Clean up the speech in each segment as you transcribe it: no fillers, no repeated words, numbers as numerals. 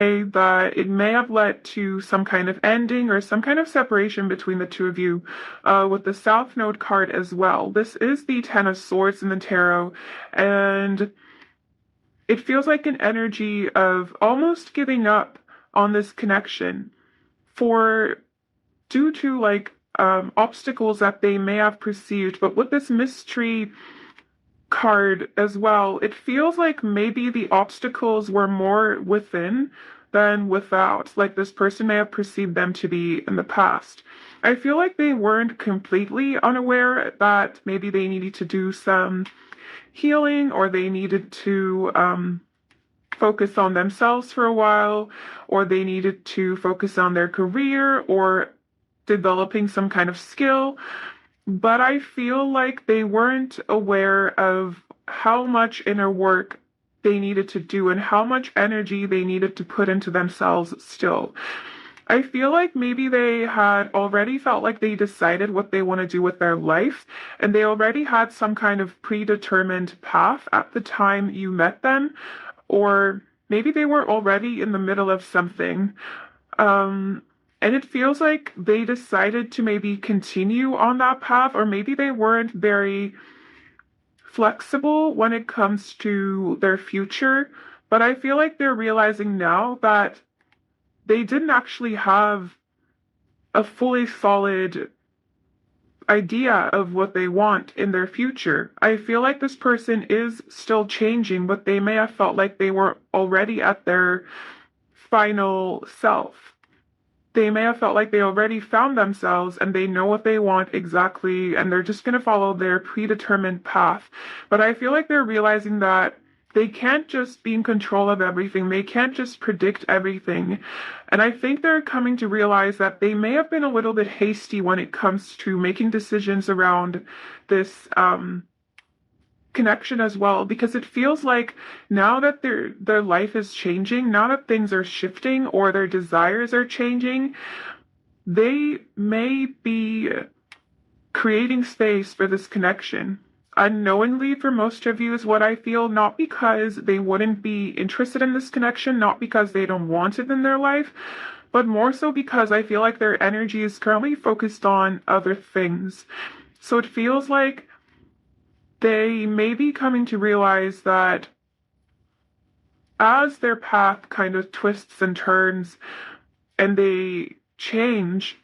that it may have led to some kind of ending or some kind of separation between the two of you, with the South Node card as well. This is the Ten of Swords in the tarot, and it feels like an energy of almost giving up on this connection for due to obstacles that they may have perceived. But with this mystery card as well, it feels like maybe the obstacles were more within than without, like this person may have perceived them to be in the past. I feel like they weren't completely unaware that maybe they needed to do some healing, or they needed to focus on themselves for a while, or they needed to focus on their career or developing some kind of skill. But I feel like they weren't aware of how much inner work they needed to do and how much energy they needed to put into themselves still. I feel like maybe they had already felt like they decided what they want to do with their life, and they already had some kind of predetermined path at the time you met them, or maybe they were already in the middle of something. Um, and it feels like they decided to maybe continue on that path, or maybe they weren't very flexible when it comes to their future. But I feel like they're realizing now that they didn't actually have a fully solid idea of what they want in their future. I feel like this person is still changing, but they may have felt like they were already at their final self. They may have felt like they already found themselves and they know what they want exactly, and they're just going to follow their predetermined path. But I feel like they're realizing that they can't just be in control of everything. They can't just predict everything. And I think they're coming to realize that they may have been a little bit hasty when it comes to making decisions around this connection as well, because it feels like now that their life is changing, now that things are shifting or their desires are changing, they may be creating space for this connection unknowingly for most of you is what I feel, not because they wouldn't be interested in this connection, not because they don't want it in their life, but more so because I feel like their energy is currently focused on other things. So it feels like they may be coming to realize that as their path kind of twists and turns and they change,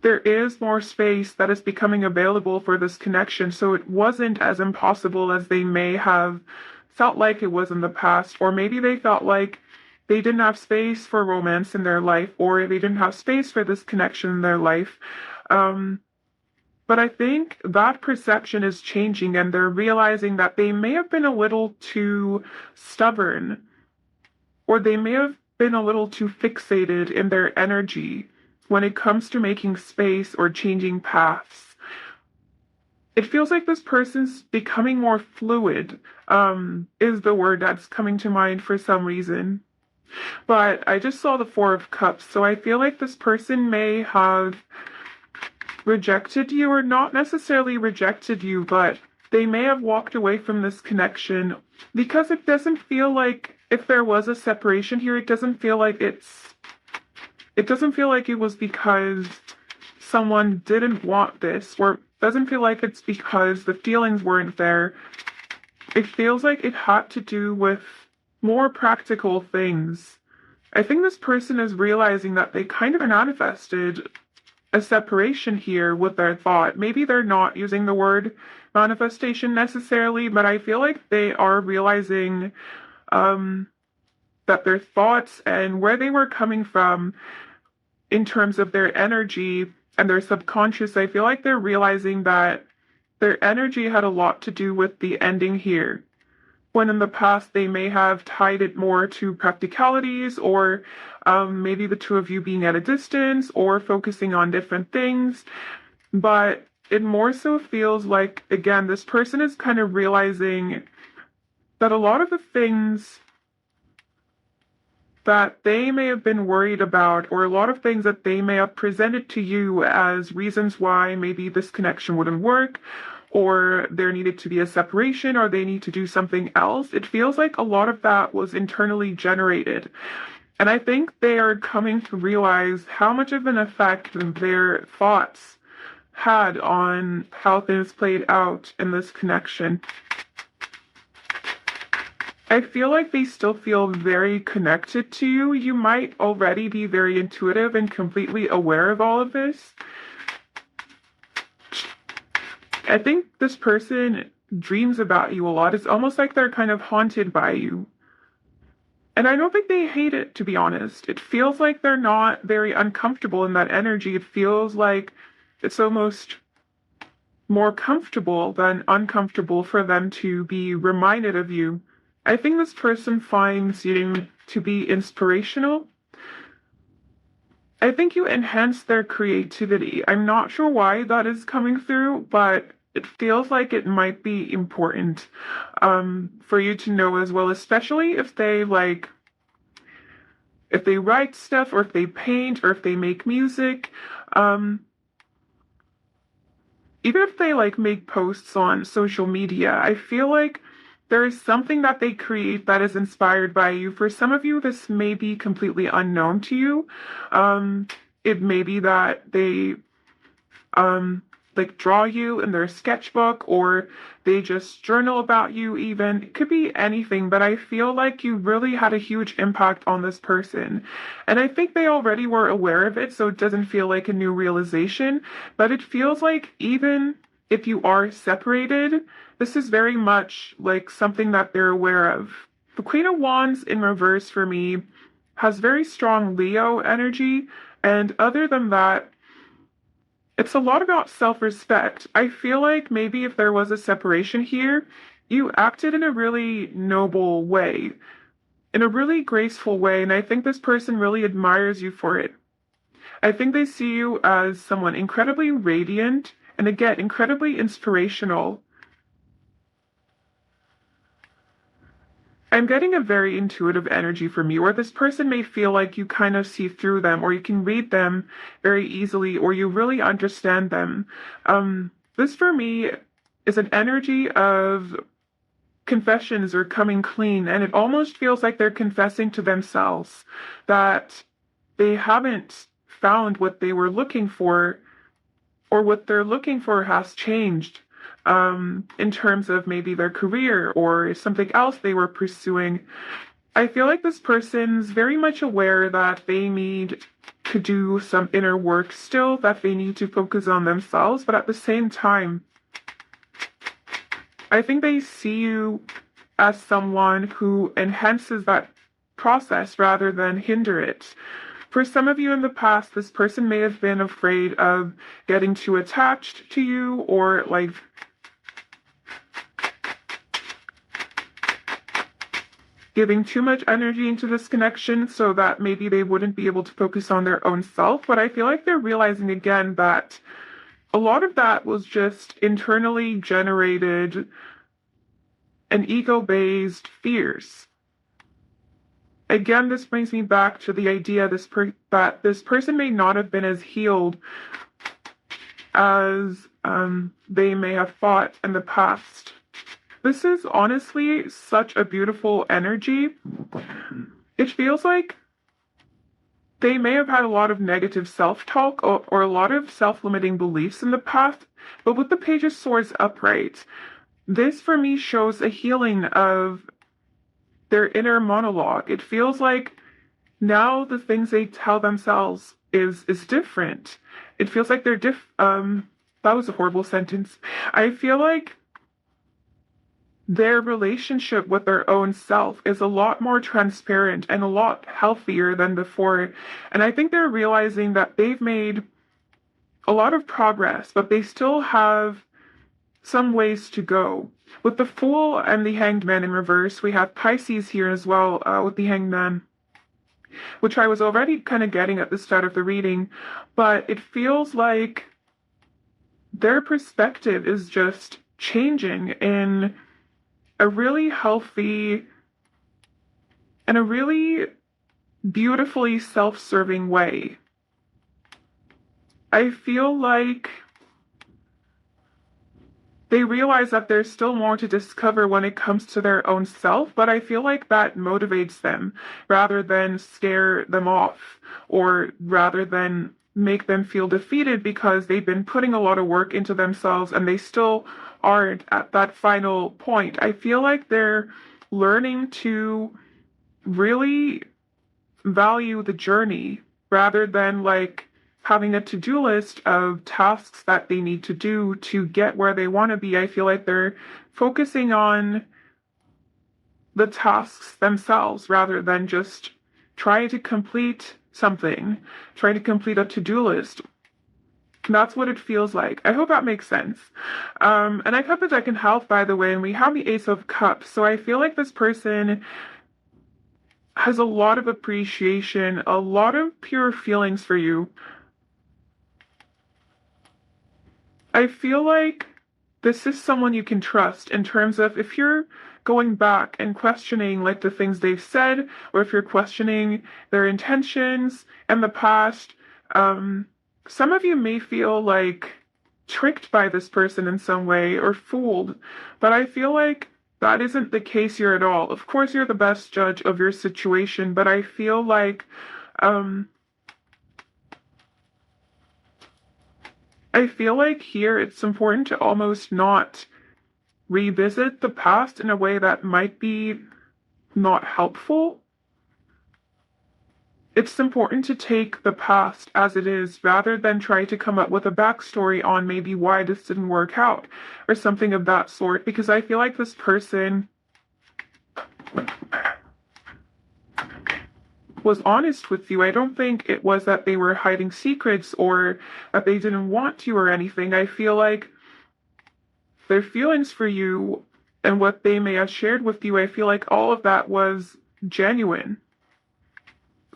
there is more space that is becoming available for this connection. So it wasn't as impossible as they may have felt like it was in the past, or maybe they felt like they didn't have space for romance in their life, or they didn't have space for this connection in their life. But I think that perception is changing, and they're realizing that they may have been a little too stubborn, or they may have been a little too fixated in their energy when it comes to making space or changing paths. It feels like this person's becoming more fluid, is the word that's coming to mind for some reason. But I just saw the Four of Cups, so I feel like this person may have rejected you, or not necessarily rejected you, but they may have walked away from this connection because it doesn't feel like, if there was a separation here, it doesn't feel like it was because someone didn't want this, or doesn't feel like it's because the feelings weren't there. It feels like it had to do with more practical things. I think this person is realizing that they kind of manifested a separation here with their thought. Maybe they're not using the word manifestation necessarily, but I feel like they are realizing that their thoughts and where they were coming from in terms of their energy and their subconscious, I feel like they're realizing that their energy had a lot to do with the ending here, when in the past they may have tied it more to practicalities, or maybe the two of you being at a distance or focusing on different things. But it more so feels like, again, this person is kind of realizing that a lot of the things that they may have been worried about, or a lot of things that they may have presented to you as reasons why maybe this connection wouldn't work, or there needed to be a separation, or they need to do something else. It feels like a lot of that was internally generated. And I think they are coming to realize how much of an effect their thoughts had on how things played out in this connection. I feel like they still feel very connected to you. You might already be very intuitive and completely aware of all of this. I think this person dreams about you a lot. It's almost like they're kind of haunted by you. And I don't think they hate it, to be honest. It feels like they're not very uncomfortable in that energy. It feels like it's almost more comfortable than uncomfortable for them to be reminded of you. I think this person finds you to be inspirational. I think you enhance their creativity. I'm not sure why that is coming through, but it feels like it might be important for you to know as well, especially if they write stuff or if they paint or if they make music. Even if they make posts on social media, I feel like there is something that they create that is inspired by you. For some of you, this may be completely unknown to you. It may be that they draw you in their sketchbook, or they just journal about you even. It could be anything, but I feel like you really had a huge impact on this person. And I think they already were aware of it, so it doesn't feel like a new realization, but it feels like even if you are separated, this is very much like something that they're aware of. The Queen of Wands in reverse for me has very strong Leo energy, and other than that, it's a lot about self-respect. I feel like maybe if there was a separation here, you acted in a really noble way, in a really graceful way, and I think this person really admires you for it. I think they see you as someone incredibly radiant and, again, incredibly inspirational. I'm getting a very intuitive energy from you, or this person may feel like you kind of see through them, or you can read them very easily, or you really understand them. This for me is an energy of confessions or coming clean, and it almost feels like they're confessing to themselves that they haven't found what they were looking for, or what they're looking for has changed. In terms of maybe their career or something else they were pursuing. I feel like this person's very much aware that they need to do some inner work still, that they need to focus on themselves, but at the same time, I think they see you as someone who enhances that process rather than hinder it. For some of you in the past, this person may have been afraid of getting too attached to you, or giving too much energy into this connection so that maybe they wouldn't be able to focus on their own self. But I feel like they're realizing again that a lot of that was just internally generated and ego-based fears. Again, this brings me back to the idea that this person may not have been as healed as they may have thought in the past. This is honestly such a beautiful energy. It feels like they may have had a lot of negative self-talk or a lot of self-limiting beliefs in the past, but with the Page of Swords upright, this for me shows a healing of their inner monologue. It feels like now the things they tell themselves is different. It feels like they're that was a horrible sentence. I feel like their relationship with their own self is a lot more transparent and a lot healthier than before. And I think they're realizing that they've made a lot of progress, but they still have some ways to go. With the Fool and the Hanged Man in reverse, we have Pisces here as well, with the Hanged Man, which I was already kind of getting at the start of the reading, but it feels like their perspective is just changing in a really healthy and a really beautifully self-serving way. I feel like they realize that there's still more to discover when it comes to their own self, but I feel like that motivates them rather than scare them off or rather than make them feel defeated because they've been putting a lot of work into themselves and they still aren't at that final point. I feel like they're learning to really value the journey rather than like having a to-do list of tasks that they need to do to get where they want to be. I feel like they're focusing on the tasks themselves rather than just trying to complete something, trying to complete a to-do list. That's what it feels like. I hope that makes sense. And I cut the deck in half, by the way, and we have the Ace of Cups. So I feel like this person has a lot of appreciation, a lot of pure feelings for you. I feel like this is someone you can trust in terms of if you're going back and questioning like the things they've said, or if you're questioning their intentions in the past, some of you may feel like tricked by this person in some way or fooled, but I feel like that isn't the case here at all. Of course, you're the best judge of your situation, but I feel like um, here it's important to almost not revisit the past in a way that might be not helpful. It's important to take the past as it is rather than try to come up with a backstory on maybe why this didn't work out or something of that sort, because I feel like this person was honest with you. I don't think it was that they were hiding secrets or that they didn't want you or anything. I feel like their feelings for you and what they may have shared with you, I feel like all of that was genuine.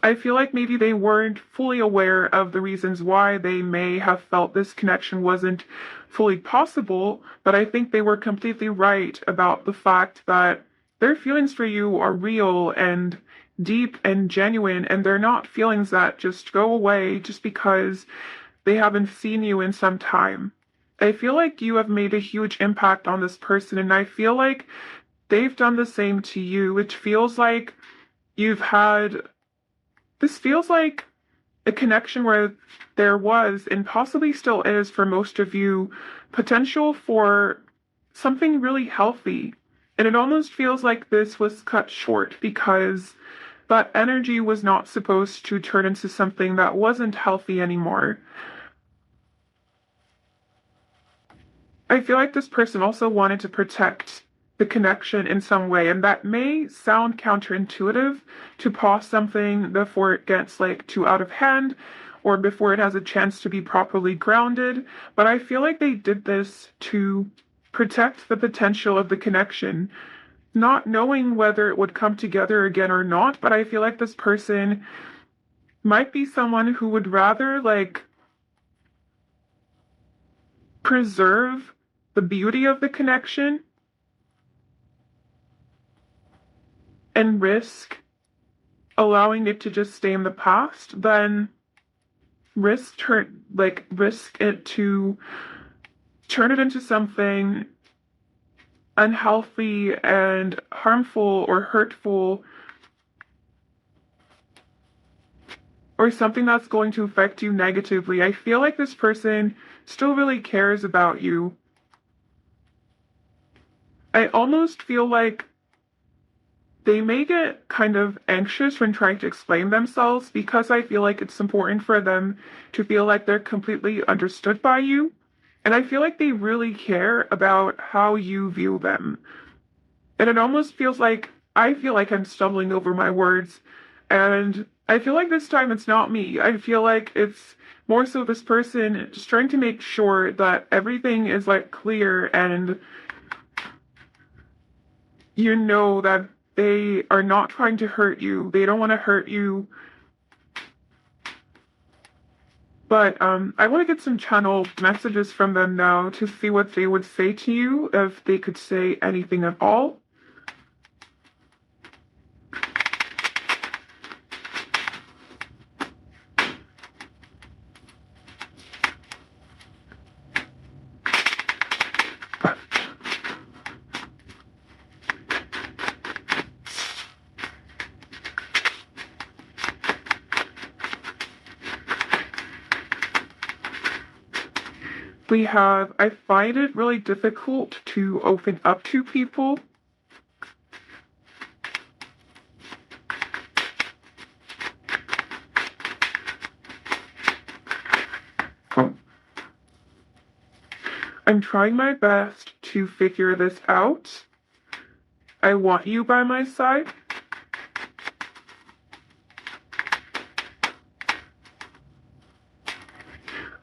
I feel like maybe they weren't fully aware of the reasons why they may have felt this connection wasn't fully possible, but I think they were completely right about the fact that their feelings for you are real and deep and genuine, and they're not feelings that just go away just because they haven't seen you in some time. I feel like you have made a huge impact on this person, and I feel like they've done the same to you. It feels like you've had this feels like a connection where there was, and possibly still is for most of you, potential for something really healthy. And it almost feels like this was cut short because that energy was not supposed to turn into something that wasn't healthy anymore. I feel like this person also wanted to protect the connection in some way, and that may sound counterintuitive to pause something before it gets like too out of hand or before it has a chance to be properly grounded, but I feel like they did this to protect the potential of the connection, not knowing whether it would come together again or not, but I feel like this person might be someone who would rather like preserve the beauty of the connection and risk allowing it to just stay in the past than risk it to turn it into something unhealthy and harmful or hurtful or something that's going to affect you negatively. I feel like this person still really cares about you. I almost feel like they may get kind of anxious when trying to explain themselves because I feel like it's important for them to feel like they're completely understood by you. And I feel like they really care about how you view them. And it almost feels like I feel like I'm stumbling over my words. And I feel like this time it's not me. I feel like it's more so this person just trying to make sure that everything is like clear and you know that they are not trying to hurt you. They don't want to hurt you. But I want to get some channel messages from them now to see what they would say to you if they could say anything at all. We have, I find it really difficult to open up to people. Oh. I'm trying my best to figure this out. I want you by my side.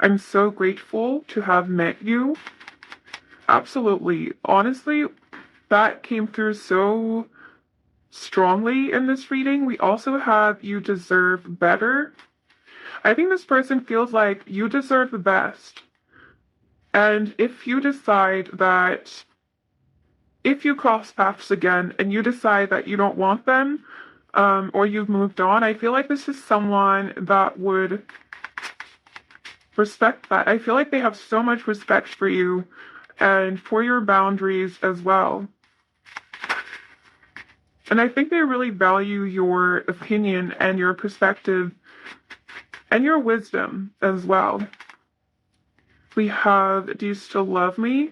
I'm so grateful to have met you. Absolutely. Honestly, that came through so strongly in this reading. We also have you deserve better. I think this person feels like you deserve the best. And if you decide that, if you cross paths again and you decide that you don't want them, or you've moved on, I feel like this is someone that would respect that. I feel like they have so much respect for you and for your boundaries as well. And I think they really value your opinion and your perspective and your wisdom as well. We have, do you still love me?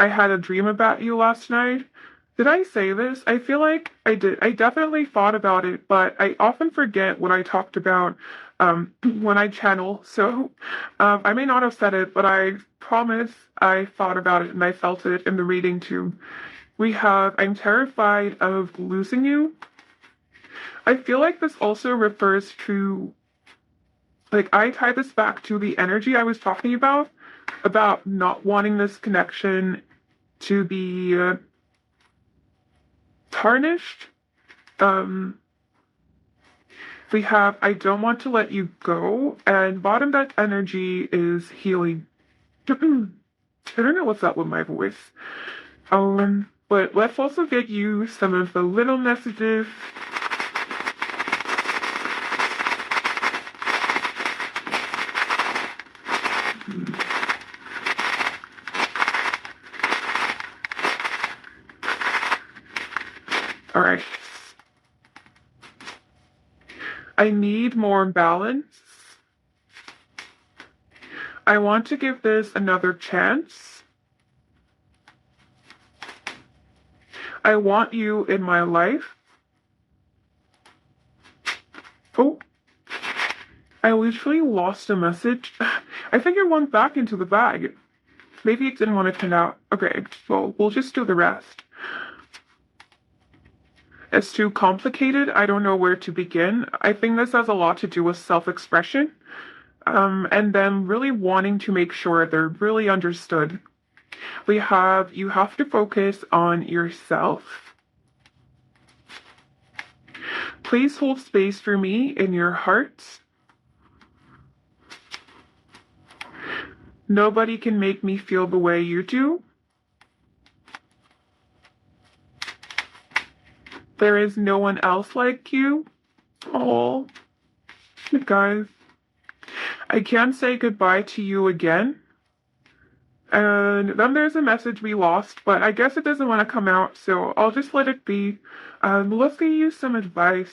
I had a dream about you last night. Did I say this? I feel like I did. I definitely thought about it, but I often forget what I talked about when I channel. So I may not have said it, but I promise I thought about it and I felt it in the reading too. We have, I'm terrified of losing you. I feel like this also refers to, like, I tie this back to the energy I was talking about not wanting this connection to be tarnished. We have, I don't want to let you go, and bottom deck energy is healing. I don't know what's up with my voice. But let's also get you some of the little messages. All right. I need more balance. I want to give this another chance. I want you in my life. Oh, I literally lost a message. I think it went back into the bag. Maybe it didn't want to turn out. Okay, well, we'll just do the rest. It's too complicated. I don't know where to begin. I think this has a lot to do with self-expression, and them really wanting to make sure they're really understood. We have, you have to focus on yourself. Please hold space for me in your heart. Nobody can make me feel the way you do. There is no one else like you. Oh, guys. I can't say goodbye to you again. And then there's a message we lost, but I guess it doesn't want to come out, so I'll just let it be. Let's give you some advice.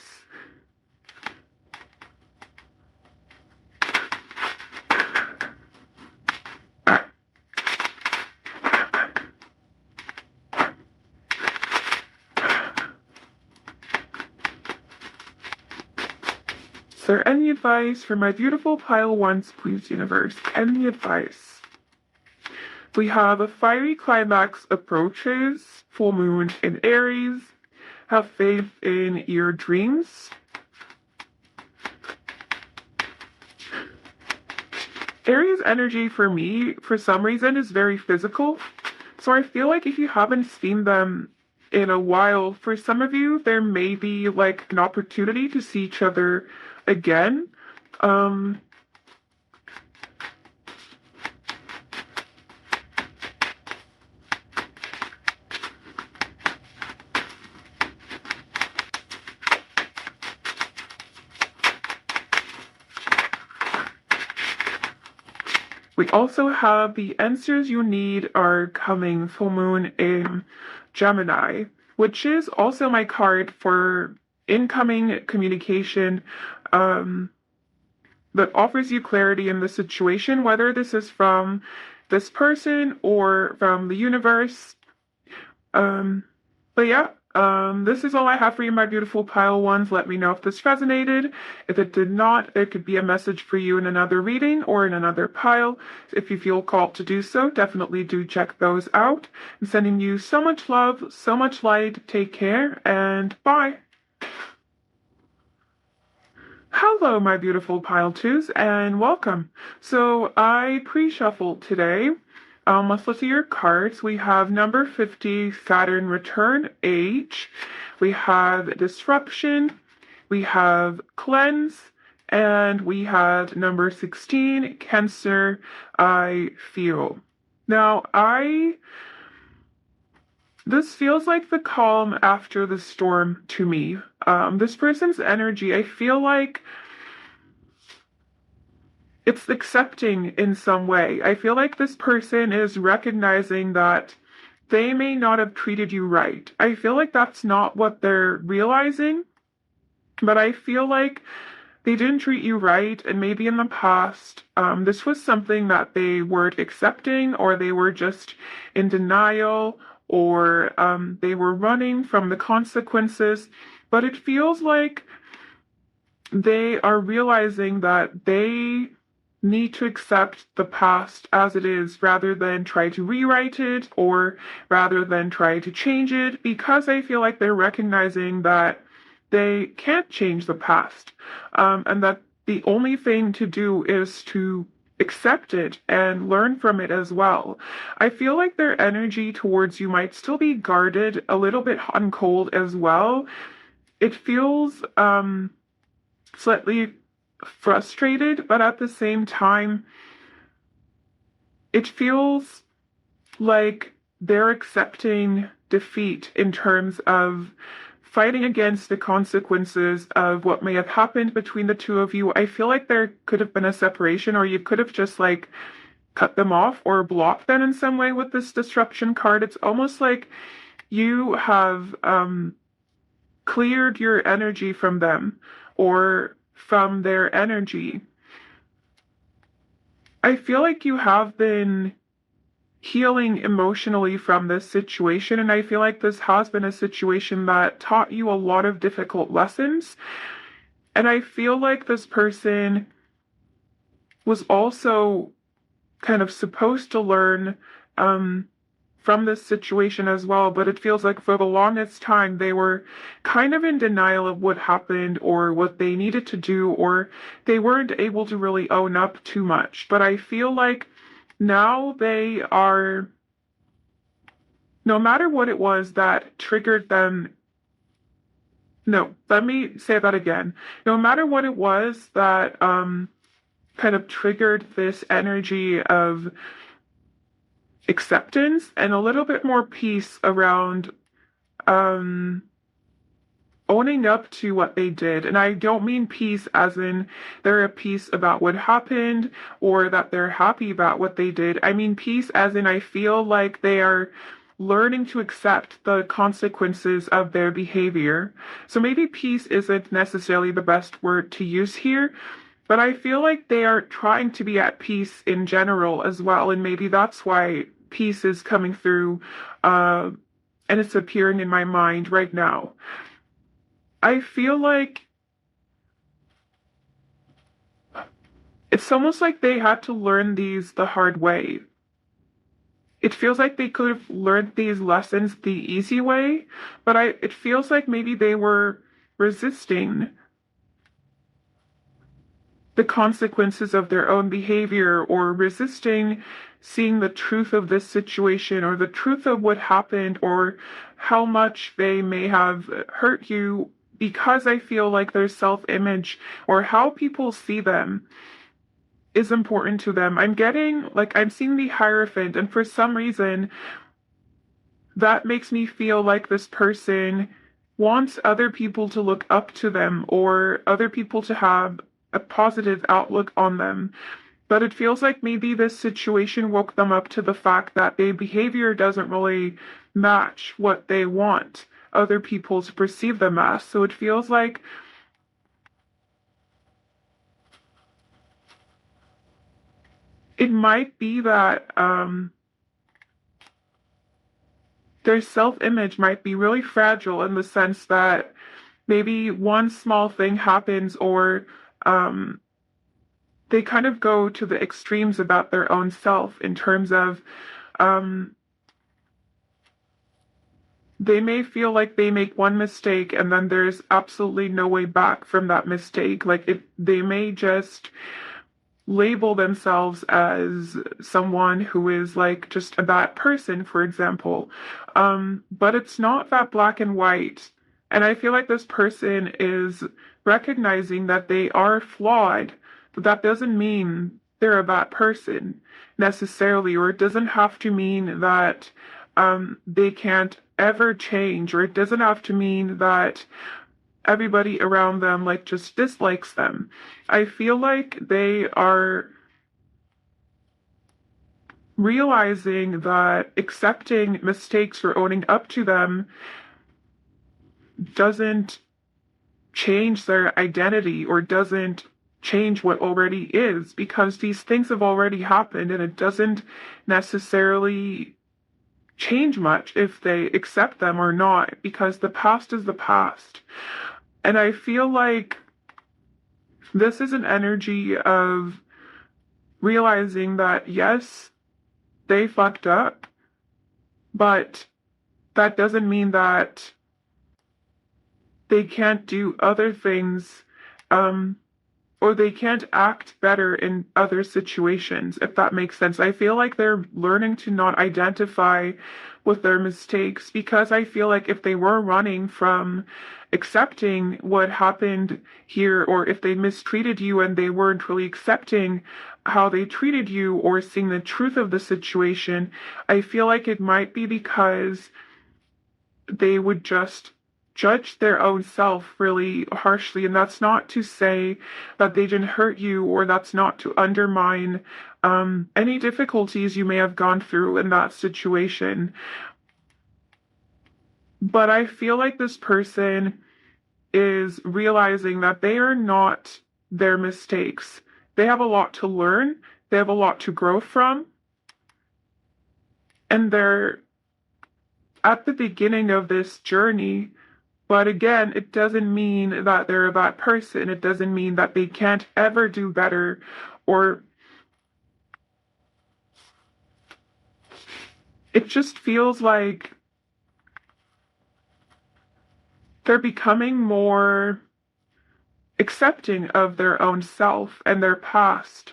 Is there any advice for my beautiful pile ones, please, universe? Any advice? We have a fiery climax approaches, full moon in Aries. Have faith in your dreams. Aries energy for me, for some reason, is very physical. So I feel like if you haven't seen them in a while, for some of you, there may be like an opportunity to see each other again. We also have the answers you need are coming, full moon in Gemini, which is also my card for incoming communication that offers you clarity in the situation, whether this is from this person or from the universe. But yeah, this is all I have for you, my beautiful pile ones. Let me know if this resonated. If it did not, there could be a message for you in another reading or in another pile. If you feel called to do so, definitely do check those out. I'm sending you so much love, so much light. Take care, and bye. Hello, my beautiful pile twos, and welcome. So I pre-shuffled today. Let's look at your cards. We have number 50, Saturn return, H. We have disruption. We have cleanse. And we have number 16, Cancer, I feel. Now, this feels like the calm after the storm to me. This person's energy, I feel like it's accepting in some way. I feel like this person is recognizing that they may not have treated you right. I feel like that's not what they're realizing, but I feel like they didn't treat you right, and maybe in the past, this was something that they weren't accepting, or they were just in denial, or they were running from the consequences. But it feels like they are realizing that they need to accept the past as it is rather than try to rewrite it or rather than try to change it, because I feel like they're recognizing that they can't change the past, and that the only thing to do is to accept it and learn from it as well. I feel like their energy towards you might still be guarded, a little bit hot and cold as well. It feels slightly frustrated, but at the same time, it feels like they're accepting defeat in terms of fighting against the consequences of what may have happened between the two of you. I feel like there could have been a separation, or you could have just like cut them off or blocked them in some way with this disruption card. It's almost like you have cleared your energy from them or from their energy. I feel like you have been healing emotionally from this situation, and I feel like this has been a situation that taught you a lot of difficult lessons. And I feel like this person was also kind of supposed to learn from this situation as well, but it feels like for the longest time they were kind of in denial of what happened or what they needed to do, or they weren't able to really own up too much. But I feel like now they are, no matter what it was that triggered them, no, let me say that again. No matter what it was that kind of triggered this energy of acceptance and a little bit more peace around owning up to what they did. And I don't mean peace as in they're at peace about what happened or that they're happy about what they did. I mean peace as in I feel like they are learning to accept the consequences of their behavior. So maybe peace isn't necessarily the best word to use here, but I feel like they are trying to be at peace in general as well, and maybe that's why peace is coming through, and it's appearing in my mind right now. I feel like it's almost like they had to learn these the hard way. It feels like they could have learned these lessons the easy way, but it feels like maybe they were resisting the consequences of their own behavior, or resisting seeing the truth of this situation or the truth of what happened or how much they may have hurt you, because I feel like their self-image or how people see them is important to them. I'm seeing the Hierophant, and for some reason that makes me feel like this person wants other people to look up to them or other people to have a positive outlook on them. But it feels like maybe this situation woke them up to the fact that their behavior doesn't really match what they want. other people to perceive them as. So it feels like it might be that their self-image might be really fragile in the sense that maybe one small thing happens, or um, they kind of go to the extremes about their own self in terms of um, they may feel like they make one mistake and then there's absolutely no way back from that mistake. Like they may just label themselves as someone who is like just a bad person, for example. But it's not that black and white. And I feel like this person is recognizing that they are flawed, but that doesn't mean they're a bad person necessarily, or it doesn't have to mean that they can't ever change, or it doesn't have to mean that everybody around them like just dislikes them. I feel like they are realizing that accepting mistakes or owning up to them doesn't change their identity or doesn't change what already is, because these things have already happened and it doesn't necessarily change much if they accept them or not, because the past is the past. And I feel like this is an energy of realizing that, yes, they fucked up, but that doesn't mean that they can't do other things, or they can't act better in other situations, if that makes sense. I feel like they're learning to not identify with their mistakes, because I feel like if they were running from accepting what happened here, or if they mistreated you and they weren't really accepting how they treated you or seeing the truth of the situation, I feel like it might be because they would just judge their own self really harshly. And that's not to say that they didn't hurt you, or that's not to undermine any difficulties you may have gone through in that situation. But I feel like this person is realizing that they are not their mistakes. They have a lot to learn, they have a lot to grow from, and they're at the beginning of this journey. But again, it doesn't mean that they're a bad person. It doesn't mean that they can't ever do better, or it just feels like they're becoming more accepting of their own self and their past.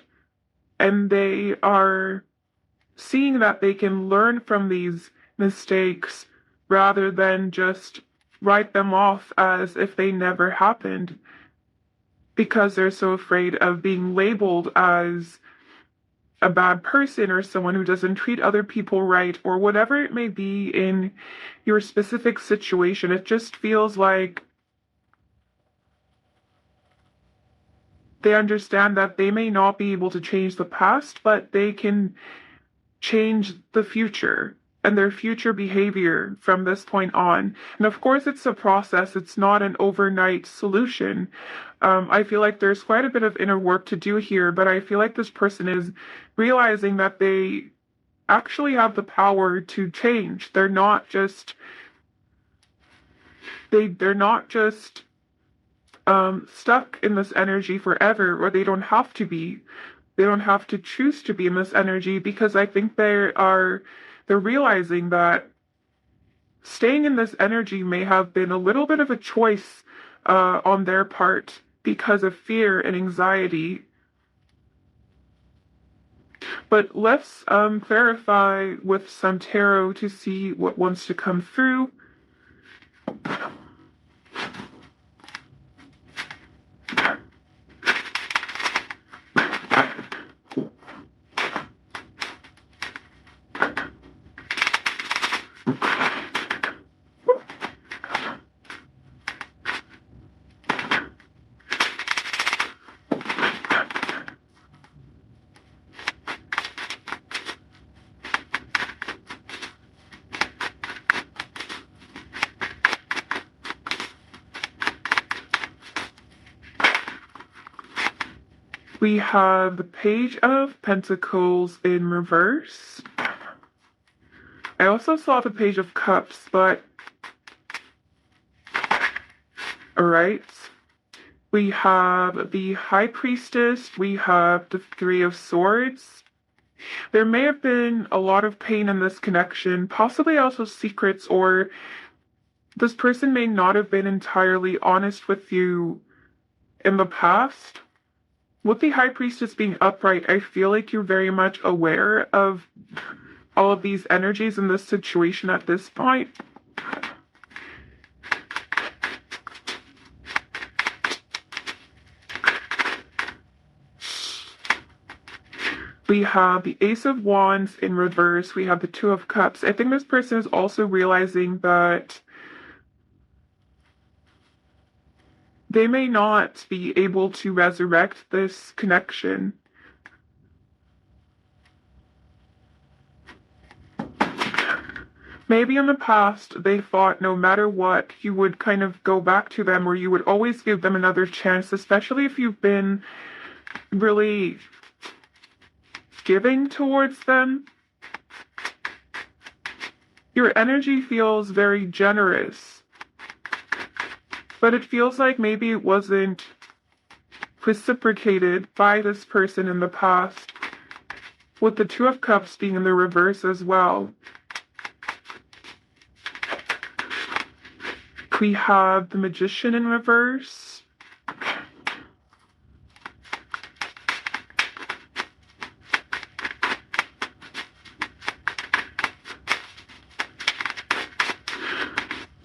And they are seeing that they can learn from these mistakes rather than just write them off as if they never happened, because they're so afraid of being labeled as a bad person or someone who doesn't treat other people right, or whatever it may be in your specific situation. It just feels like they understand that they may not be able to change the past, but they can change the future and their future behavior from this point on. And of course, it's a process, it's not an overnight solution. I feel like there's quite a bit of inner work to do here, but I feel like this person is realizing that they actually have the power to change. They're not just stuck in this energy forever, or they don't have to be. They don't have to choose to be in this energy, because I think they're realizing that staying in this energy may have been a little bit of a choice on their part because of fear and anxiety. But let's clarify with some tarot to see what wants to come through. We have the Page of Pentacles in reverse. I also saw the Page of Cups, but alright. We have the High Priestess. We have the Three of Swords. There may have been a lot of pain in this connection, possibly also secrets, or this person may not have been entirely honest with you in the past. With the High Priestess being upright, I feel like you're very much aware of all of these energies in this situation at this point. We have the Ace of Wands in reverse. We have the Two of Cups. I think this person is also realizing that they may not be able to resurrect this connection. Maybe in the past they thought no matter what, you would kind of go back to them, or you would always give them another chance, especially if you've been really giving towards them. Your energy feels very generous, but it feels like maybe it wasn't reciprocated by this person in the past, with the Two of Cups being in the reverse as well. We have the Magician in reverse.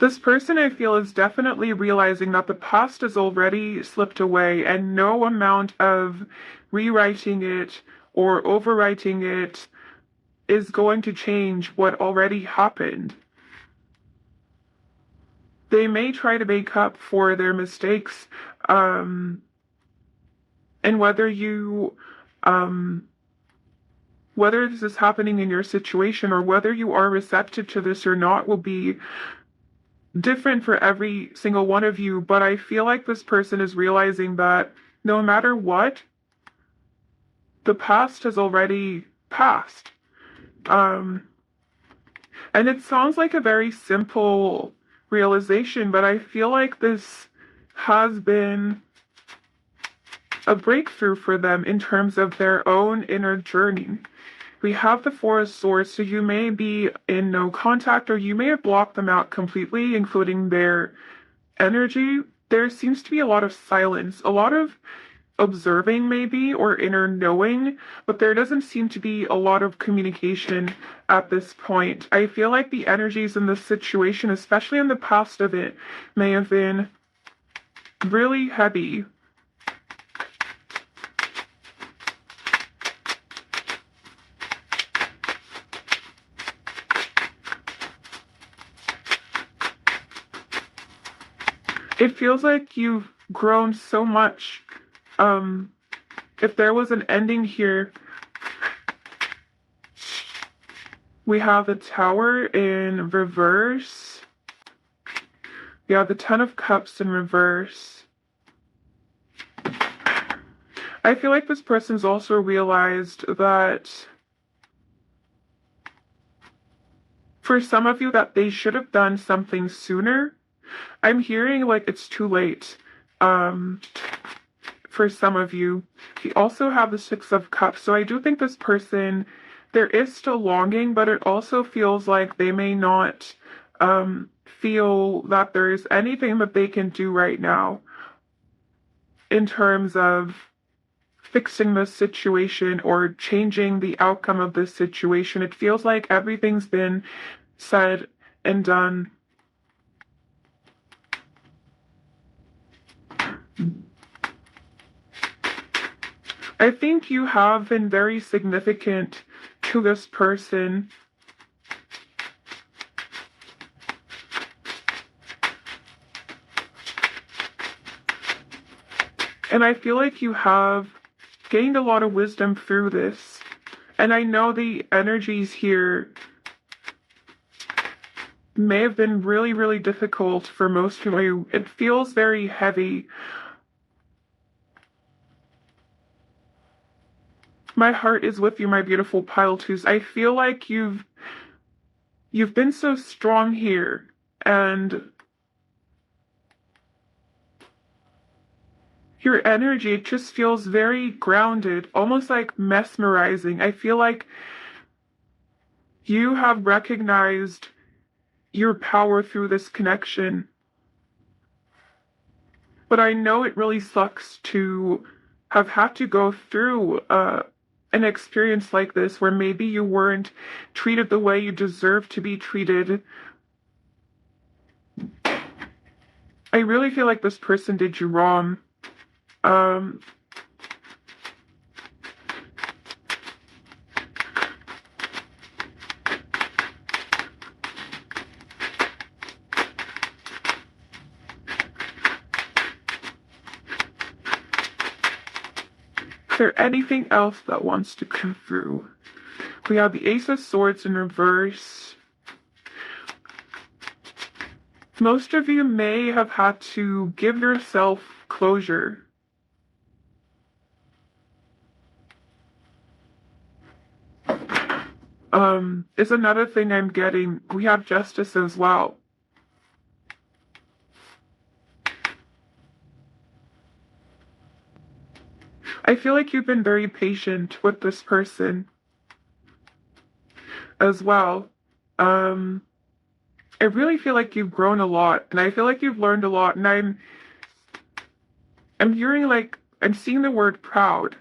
This person, I feel, is definitely realizing that the past has already slipped away, and no amount of rewriting it or overwriting it is going to change what already happened. They may try to make up for their mistakes, and whether this is happening in your situation or whether you are receptive to this or not will be different for every single one of you, but I feel like this person is realizing that no matter what, the past has already passed. And it sounds like a very simple realization, but I feel like this has been a breakthrough for them in terms of their own inner journey. We have the Four of Swords, so you may be in no contact, or you may have blocked them out completely, including their energy. There seems to be a lot of silence, a lot of observing maybe, or inner knowing, but there doesn't seem to be a lot of communication at this point. I feel like the energies in this situation, especially in the past of it, may have been really heavy. It feels like you've grown so much. If there was an ending here, we have the Tower in reverse. We have the Ten of Cups in reverse. I feel like this person's also realized that for some of you that they should have done something sooner. I'm hearing like it's too late. For some of you. We also have the Six of Cups. So I do think this person, there is still longing, but it also feels like they may not feel that there is anything that they can do right now in terms of fixing this situation or changing the outcome of this situation. It feels like everything's been said and done. I think you have been very significant to this person. And I feel like you have gained a lot of wisdom through this. And I know the energies here may have been really, really difficult for most of you. It feels very heavy. My heart is with you, my beautiful pile twos. I feel like you've been so strong here, and your energy, it just feels very grounded, almost like mesmerizing. I feel like you have recognized your power through this connection. But I know it really sucks to have had to go through an experience like this where maybe you weren't treated the way you deserve to be treated. I really feel like this person did you wrong. Um, is there anything else that wants to come through? We have the Ace of Swords in reverse. Most of you may have had to give yourself closure. Is another thing I'm getting. We have Justice as well. I feel like you've been very patient with this person as well. I really feel like you've grown a lot, and I feel like you've learned a lot, and I'm hearing like I'm seeing the word proud.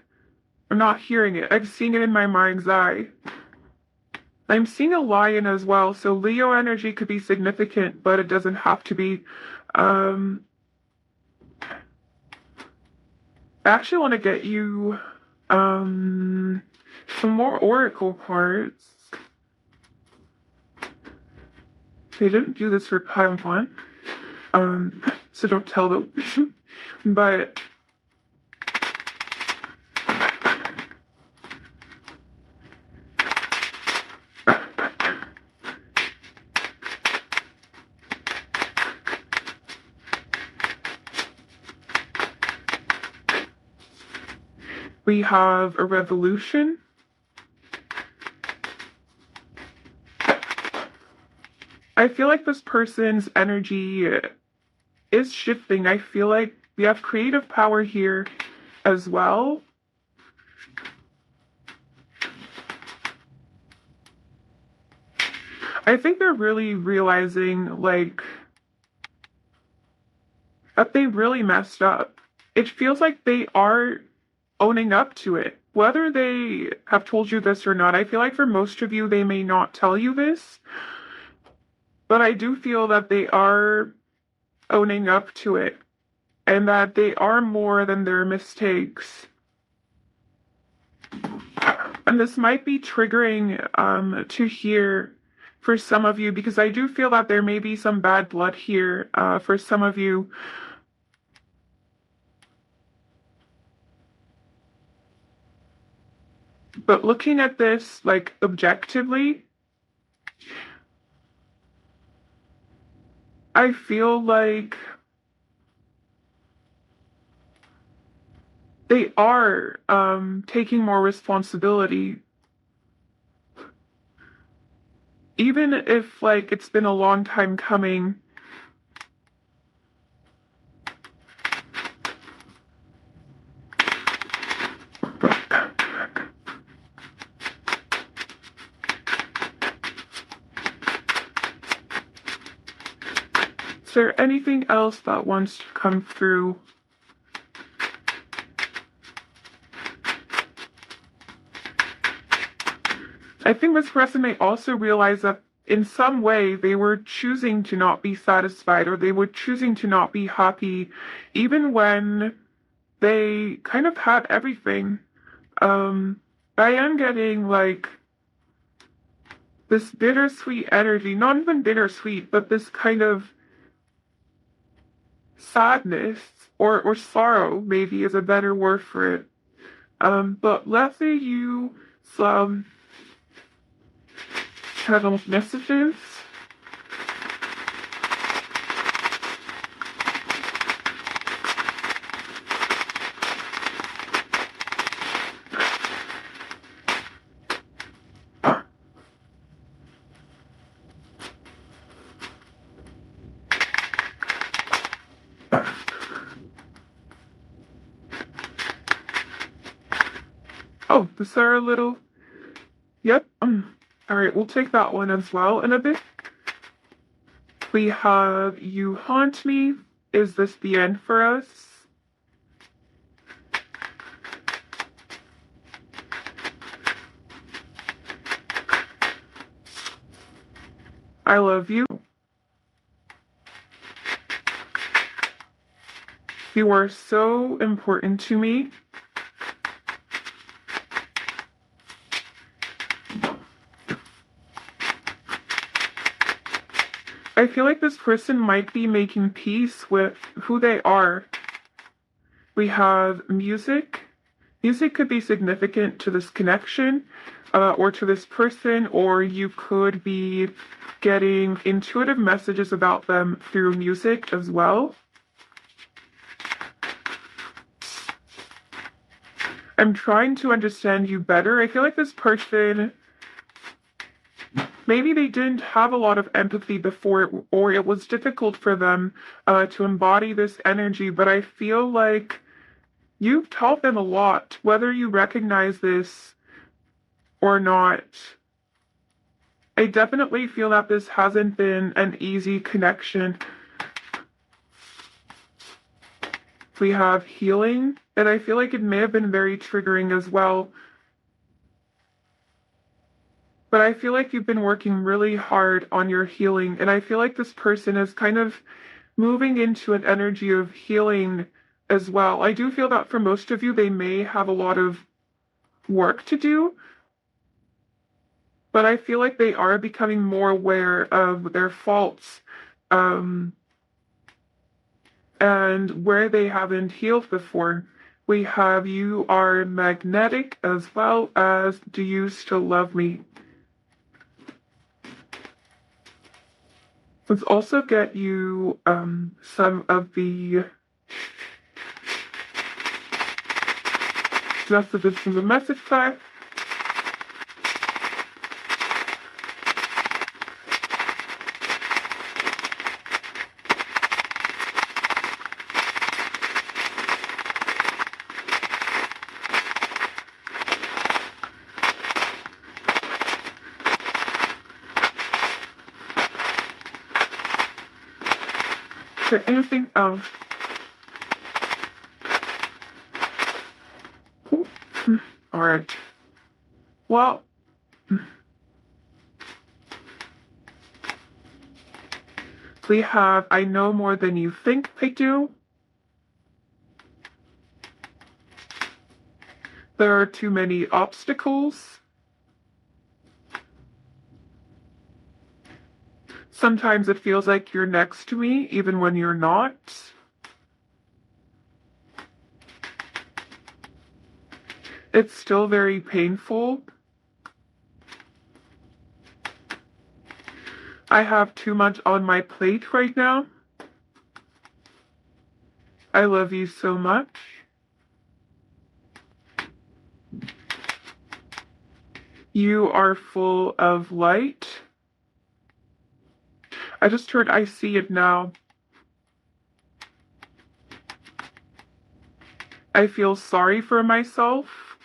I'm not hearing it. I'm seeing it in my mind's eye. I'm seeing a lion as well, so Leo energy could be significant, but it doesn't have to be. I actually want to get you some more oracle cards. They didn't do this for pile one, so don't tell them. But we have a revolution. I feel like this person's energy is shifting. I feel like we have creative power here as well. I think they're really realizing, like, that they really messed up. It feels like they are owning up to it. Whether they have told you this or not, I feel like for most of you, they may not tell you this. But I do feel that they are owning up to it and that they are more than their mistakes. And this might be triggering to hear for some of you, because I do feel that there may be some bad blood here for some of you. But looking at this, like, objectively, I feel like they are taking more responsibility. Even if, like, it's been a long time coming. Is there anything else that wants to come through? I think this person may also realize that in some way they were choosing to not be satisfied, or they were choosing to not be happy, even when they kind of had everything. I am getting like this bittersweet energy, not even bittersweet, but this kind of sadness or sorrow maybe is a better word for it. But let's say you some channel messages. Oh, these are a little. Yep. All right, we'll take that one as well in a bit. We have You Haunt Me. Is this the end for us? I love you. You are so important to me. I feel like this person might be making peace with who they are. We have music. Music could be significant to this connection, or to this person, or you could be getting intuitive messages about them through music as well. I'm trying to understand you better. I feel like this person, maybe they didn't have a lot of empathy before, or it was difficult for them to embody this energy, but I feel like you've taught them a lot, whether you recognize this or not. I definitely feel that this hasn't been an easy connection. We have healing, and I feel like it may have been very triggering as well. But I feel like you've been working really hard on your healing, and I feel like this person is kind of moving into an energy of healing as well. I do feel that for most of you, they may have a lot of work to do, but I feel like they are becoming more aware of their faults, and where they haven't healed before. We have You Are Magnetic, as well as Do You Still Love Me? Let's also get you some of the messages from the message side. Is there anything else? All right. Well, we have I Know More Than You Think I Do. There are too many obstacles. Sometimes it feels like you're next to me, even when you're not. It's still very painful. I have too much on my plate right now. I love you so much. You are full of light. I just heard I see it now. I feel sorry for myself.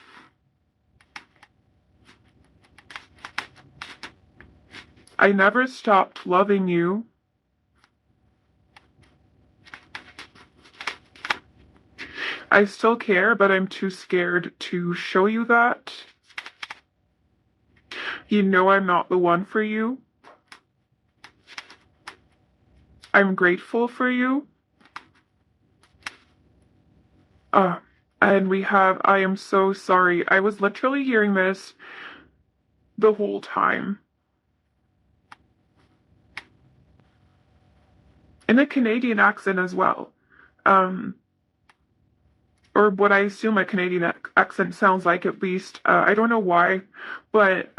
I never stopped loving you. I still care, but I'm too scared to show you that. You know I'm not the one for you. I'm grateful for you. And we have I am so sorry. I was literally hearing this the whole time. In a Canadian accent as well. Or what I assume a Canadian accent sounds like, at least. I don't know why, but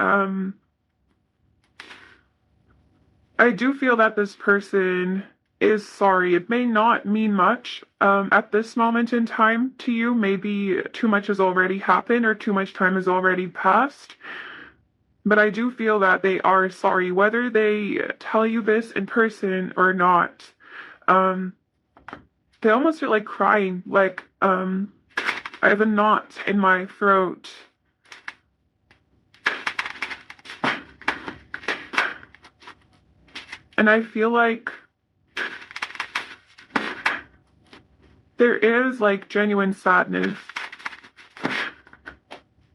I do feel that this person is sorry. It may not mean much at this moment in time to you. Maybe too much has already happened or too much time has already passed. But I do feel that they are sorry, whether they tell you this in person or not. They almost feel like crying, like I have a knot in my throat. And I feel like there is like genuine sadness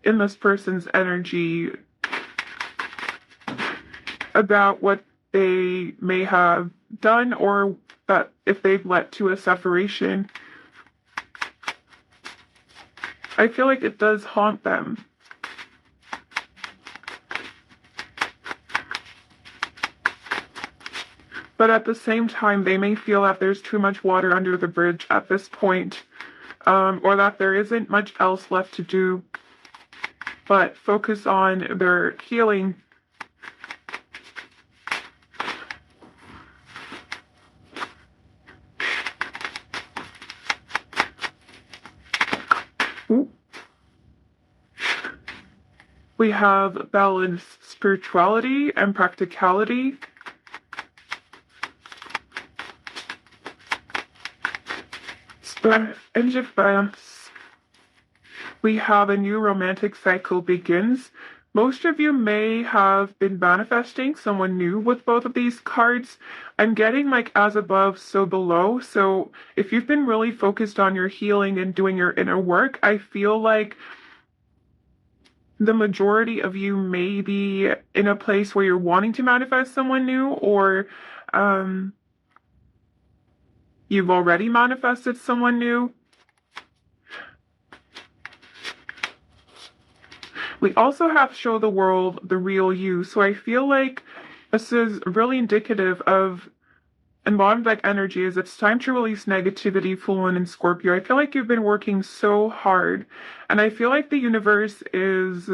in this person's energy about what they may have done, or that if they've led to a separation. I feel like it does haunt them. But at the same time, they may feel that there's too much water under the bridge at this point, or that there isn't much else left to do but focus on their healing. Ooh. We have balanced spirituality and practicality. We have a new romantic cycle begins. Most of you may have been manifesting someone new with both of these cards. I'm getting like as above, so below. So if you've been really focused on your healing and doing your inner work, I feel like the majority of you may be in a place where you're wanting to manifest someone new, or you've already manifested someone new. We also have show the world the real you. So I feel like this is really indicative of, and bottom deck energy is it's time to release negativity, full moon in Scorpio. I feel like you've been working so hard, and I feel like the universe is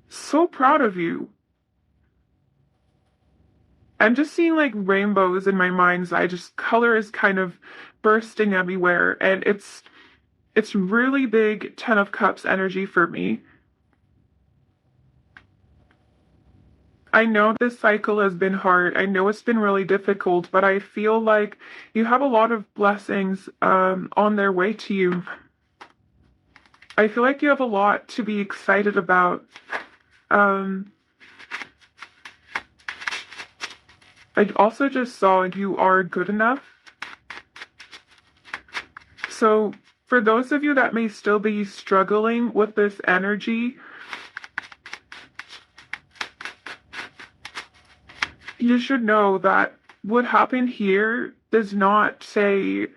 so proud of you. I'm just seeing like rainbows in my mind's eye. Just color is kind of bursting everywhere, and it's really big 10 of Cups energy for me. I know this cycle has been hard. I know it's been really difficult, but I feel like you have a lot of blessings on their way to you. I feel like you have a lot to be excited about. I also just saw you are good enough. So for those of you that may still be struggling with this energy, you should know that what happened here does not say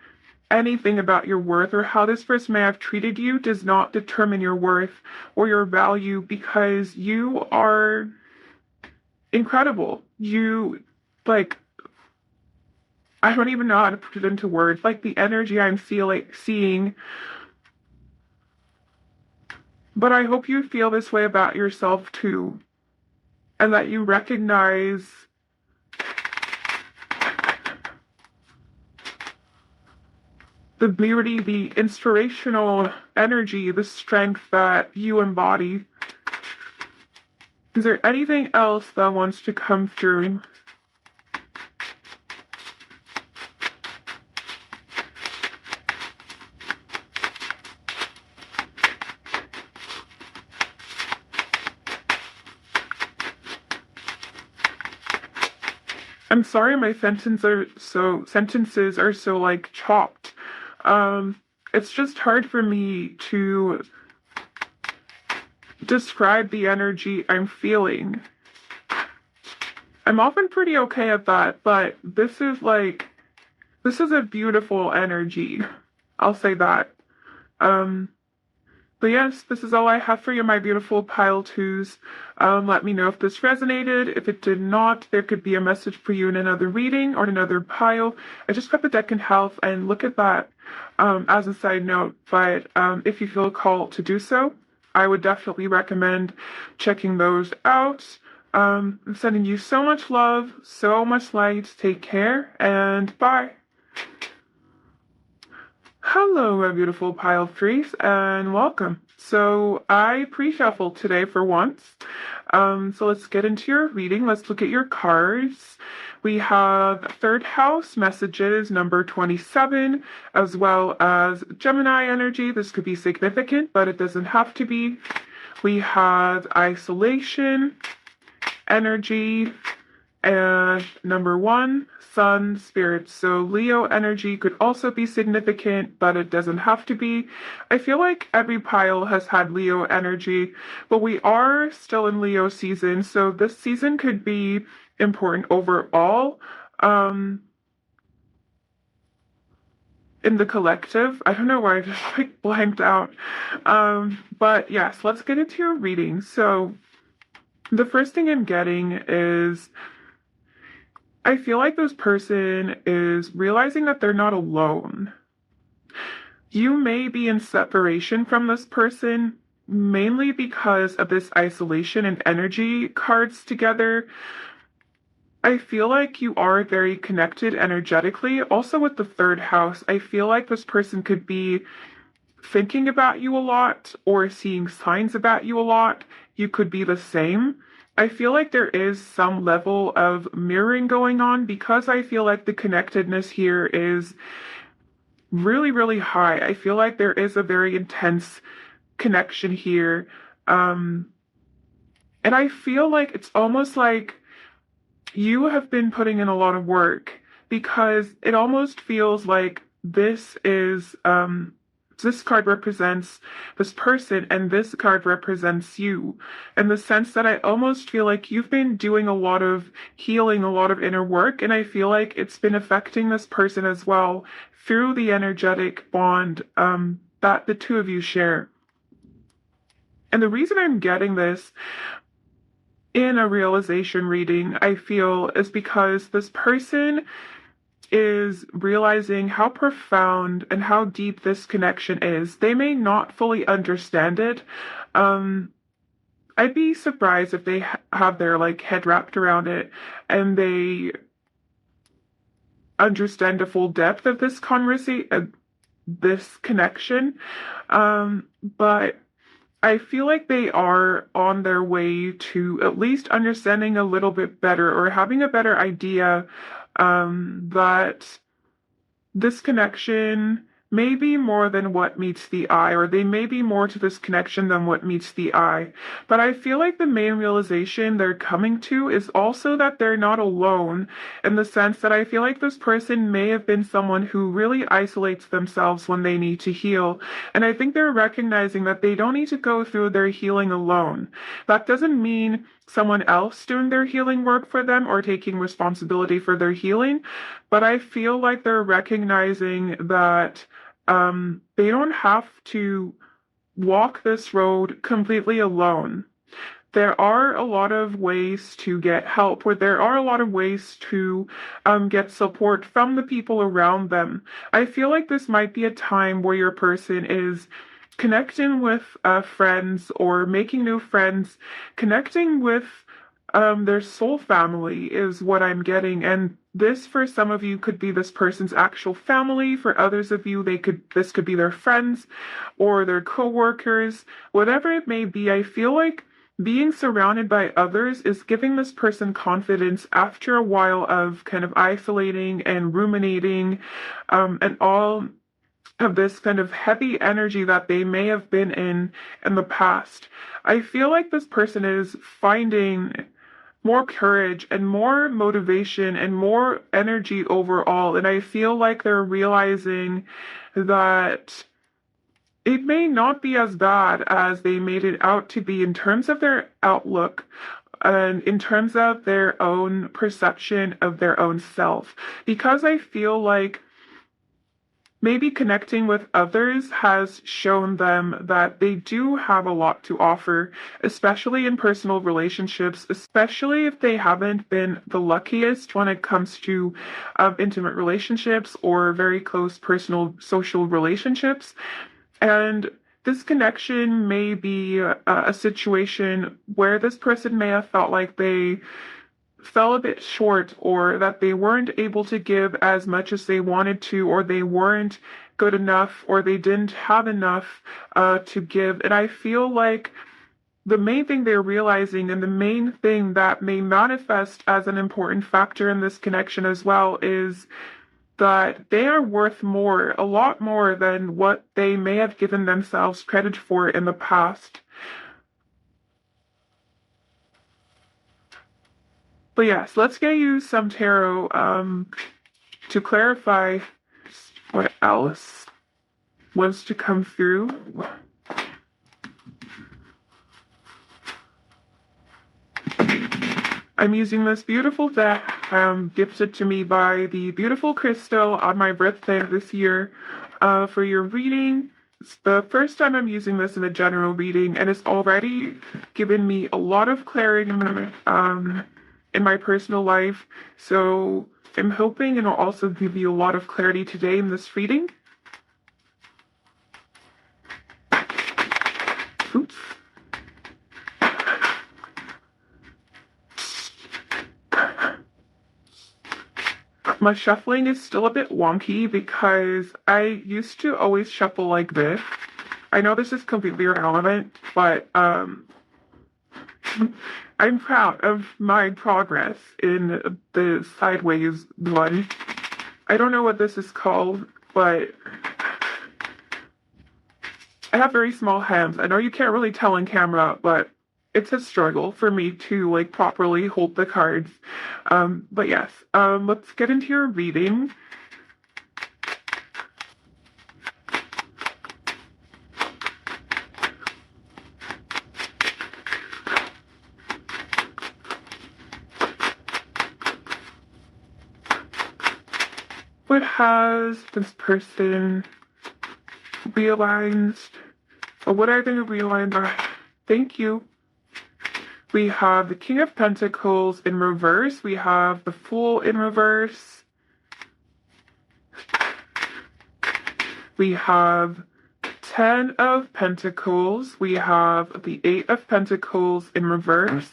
anything about your worth, or how this person may have treated you does not determine your worth or your value, because you are incredible. You, like, I don't even know how to put it into words. Like the energy I'm seeing. But I hope you feel this way about yourself too. And that you recognize the beauty, the inspirational energy, the strength that you embody. Is there anything else that wants to come through? I'm sorry my sentences are so like chopped. It's just hard for me to describe the energy I'm feeling. I'm often pretty okay at that, but this is a beautiful energy. I'll say that. But yes, this is all I have for you, my beautiful pile twos. Let me know if this resonated. If it did not, there could be a message for you in another reading or another pile. I just got the deck in half, and look at that as a side note. But if you feel called to do so, I would definitely recommend checking those out. I'm sending you so much love, so much light. Take care, and bye. Hello, my beautiful pile threes, and welcome. So I pre-shuffled today for once. So let's get into your reading. Let's look at your cards. We have third house messages, number 27, as well as Gemini energy. This could be significant, but it doesn't have to be. We have isolation energy, And number one, Sun Spirit. So Leo energy could also be significant, but it doesn't have to be. I feel like every pile has had Leo energy, but we are still in Leo season, so this season could be important overall. Um, in the collective. I don't know why I just like blanked out. But yes, let's get into your reading. So the first thing I'm getting is I feel like this person is realizing that they're not alone. You may be in separation from this person mainly because of this isolation and energy cards together. I feel like you are very connected energetically. Also, with the third house, I feel like this person could be thinking about you a lot or seeing signs about you a lot. You could be the same. I feel like there is some level of mirroring going on because I feel like the connectedness here is really, really high. I feel like there is a very intense connection here. Um, and I feel like it's almost like you have been putting in a lot of work because it almost feels like this card represents this person and this card represents you, in the sense that I almost feel like you've been doing a lot of healing, a lot of inner work, and I feel like it's been affecting this person as well through the energetic bond that the two of you share. And the reason I'm getting this in a realization reading, I feel, is because this person is realizing how profound and how deep this connection is. They may not fully understand it. I'd be surprised if they have their like head wrapped around it and they understand the full depth of this conversation, this connection. But I feel like they are on their way to at least understanding a little bit better or having a better idea that this connection may be more than what meets the eye, or they may be more to this connection than what meets the eye. But I feel like the main realization they're coming to is also that they're not alone, in the sense that I feel like this person may have been someone who really isolates themselves when they need to heal. And I think they're recognizing that they don't need to go through their healing alone. That doesn't mean someone else doing their healing work for them or taking responsibility for their healing, but I feel like they're recognizing that they don't have to walk this road completely alone. There are a lot of ways to get help, or there are a lot of ways to get support from the people around them. I feel like this might be a time where your person is connecting with friends or making new friends, connecting with their soul family is what I'm getting. And this, for some of you, could be this person's actual family. For others of you, this could be their friends or their coworkers, whatever it may be. I feel like being surrounded by others is giving this person confidence after a while of kind of isolating and ruminating, and all of this kind of heavy energy that they may have been in the past. I feel like this person is finding more courage and more motivation and more energy overall. And I feel like they're realizing that it may not be as bad as they made it out to be in terms of their outlook and in terms of their own perception of their own self. Because I feel like maybe connecting with others has shown them that they do have a lot to offer, especially in personal relationships, especially if they haven't been the luckiest when it comes to intimate relationships or very close personal social relationships. And this connection may be a situation where this person may have felt like they fell a bit short, or that they weren't able to give as much as they wanted to, or they weren't good enough, or they didn't have enough to give. And I feel like the main thing they're realizing, and the main thing that may manifest as an important factor in this connection as well, is that they are worth more, a lot more than what they may have given themselves credit for in the past. But yes, let's get you some tarot to clarify what else wants to come through. I'm using this beautiful deck gifted to me by the beautiful Crystal on my birthday this year for your reading. It's the first time I'm using this in a general reading, and it's already given me a lot of clarity in my personal life. So I'm hoping it'll also give you a lot of clarity today in this reading. Oops. My shuffling is still a bit wonky because I used to always shuffle like this. I know this is completely irrelevant, but I'm proud of my progress in the sideways one. I don't know what this is called, but I have very small hands. I know you can't really tell on camera, but it's a struggle for me to like properly hold the cards. But yes, let's get into your reading. What has this person realized? Or what are they realized? Thank you. We have the King of Pentacles in reverse. We have the Fool in reverse. We have 10 of Pentacles. We have the 8 of Pentacles in reverse.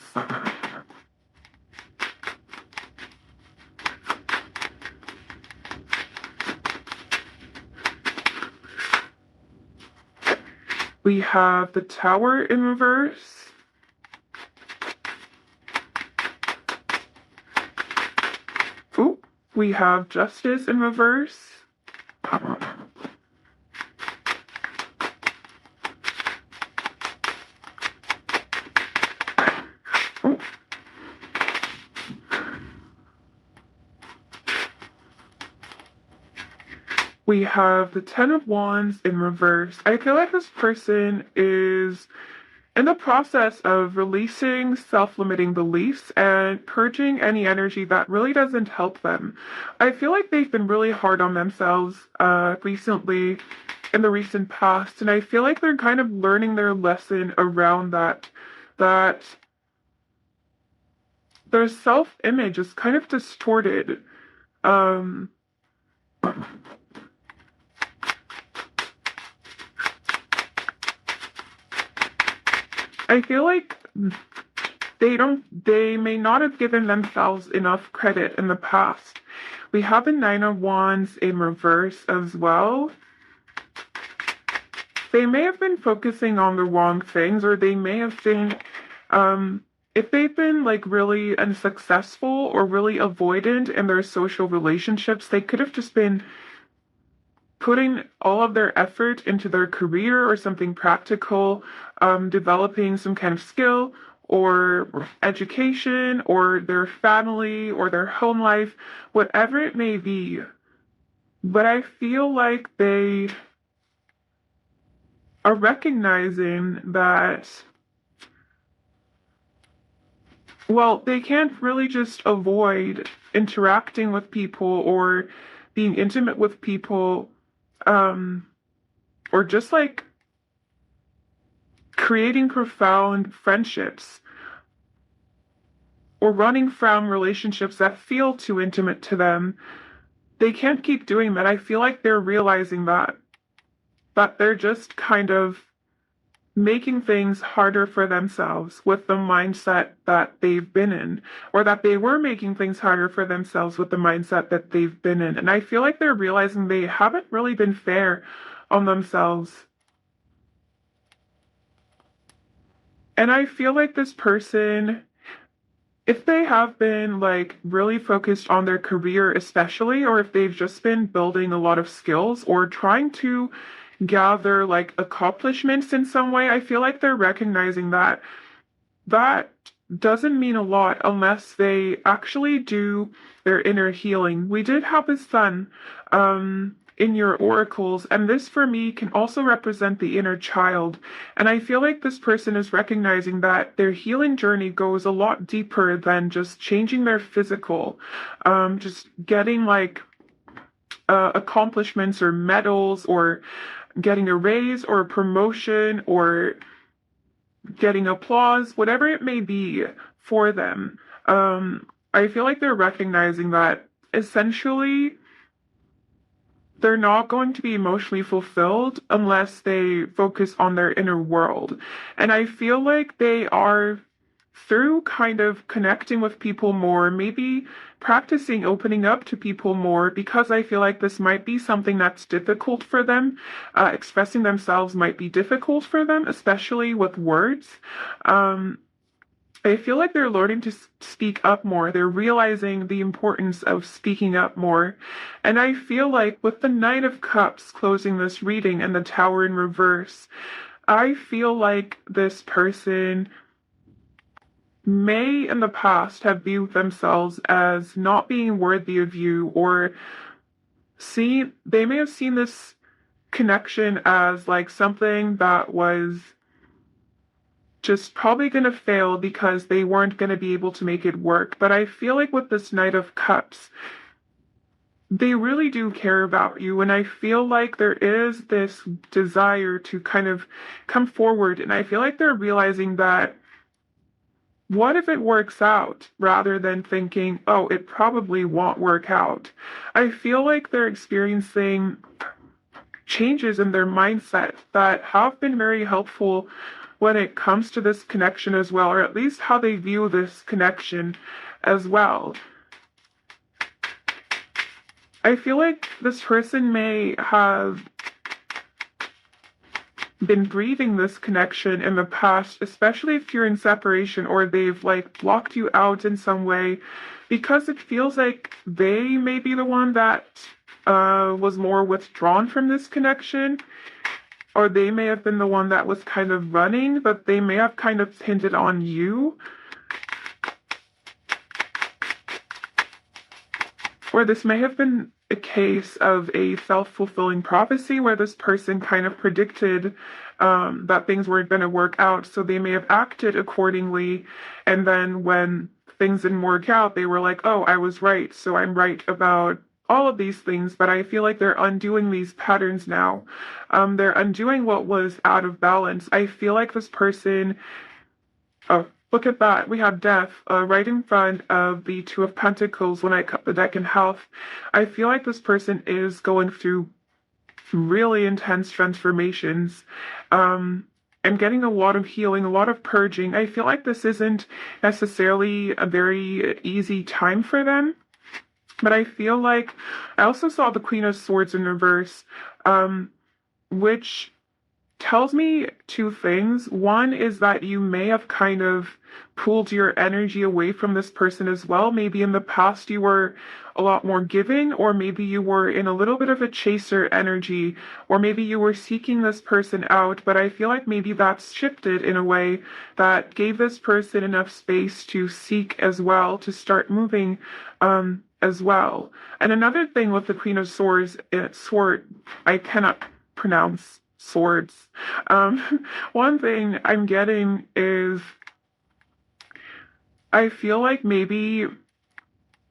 We have the Tower in reverse. Ooh, we have Justice in reverse. Ooh. We have the Ten of Wands in reverse. I feel like this person is in the process of releasing self-limiting beliefs and purging any energy that really doesn't help them. I feel like they've been really hard on themselves recently, in the recent past, and I feel like they're kind of learning their lesson around that their self-image is kind of distorted. Um, I feel like they may not have given themselves enough credit in the past. We have a Nine of Wands in reverse as well. They may have been focusing on the wrong things, or they may have been, if they've been like really unsuccessful or really avoidant in their social relationships, they could have just been putting all of their effort into their career or something practical, developing some kind of skill or education or their family or their home life, whatever it may be. But I feel like they are recognizing that, well, they can't really just avoid interacting with people or being intimate with people, or just like creating profound friendships or running from relationships that feel too intimate to them. They can't keep doing that. I feel like they're realizing that they're just kind of making things harder for themselves with the mindset that they've been in, or that they were making things harder for themselves with the mindset that they've been in. And I feel like they're realizing they haven't really been fair on themselves. And I feel like this person, if they have been like really focused on their career especially, or if they've just been building a lot of skills or trying to gather like accomplishments in some way, I feel like they're recognizing that doesn't mean a lot unless they actually do their inner healing. We did have the sun in your oracles, and this for me can also represent the inner child. And I feel like this person is recognizing that their healing journey goes a lot deeper than just changing their physical, just getting like accomplishments or medals or getting a raise or a promotion or getting applause, whatever it may be for them. I feel like they're recognizing that essentially they're not going to be emotionally fulfilled unless they focus on their inner world. And I feel like they are, through kind of connecting with people more, maybe practicing opening up to people more, because I feel like this might be something that's difficult for them. Expressing themselves might be difficult for them, especially with words. I feel like they're learning to speak up more. They're realizing the importance of speaking up more. And I feel like with the Knight of Cups closing this reading and the Tower in reverse, I feel like this person may in the past have viewed themselves as not being worthy of you, or they may have seen this connection as like something that was just probably going to fail because they weren't going to be able to make it work. But I feel like with this Knight of Cups, they really do care about you. And I feel like there is this desire to kind of come forward. And I feel like they're realizing that what if it works out, rather than thinking, oh, it probably won't work out. I feel like they're experiencing changes in their mindset that have been very helpful when it comes to this connection as well, or at least how they view this connection as well. I feel like this person may have been breathing this connection in the past, especially if you're in separation or they've like blocked you out in some way, because it feels like they may be the one that was more withdrawn from this connection, or they may have been the one that was kind of running, but they may have kind of hinted on you. Or this may have been a case of a self-fulfilling prophecy where this person kind of predicted that things weren't going to work out, so they may have acted accordingly, and then when things didn't work out, they were like, oh, I was right, so I'm right about all of these things. But I feel like they're undoing these patterns now. They're undoing what was out of balance. I feel like this person, oh, look at that. We have death right in front of the Two of Pentacles when I cut the deck in half. I feel like this person is going through really intense transformations and getting a lot of healing, a lot of purging. I feel like this isn't necessarily a very easy time for them. But I feel like I also saw the Queen of Swords in reverse, which tells me two things. One is that you may have kind of pulled your energy away from this person as well. Maybe in the past you were a lot more giving, or maybe you were in a little bit of a chaser energy, or maybe you were seeking this person out. But I feel like maybe that's shifted in a way that gave this person enough space to seek as well, to start moving as well. And another thing with the Queen of Swords, I cannot pronounce swords. One thing I'm getting is I feel like maybe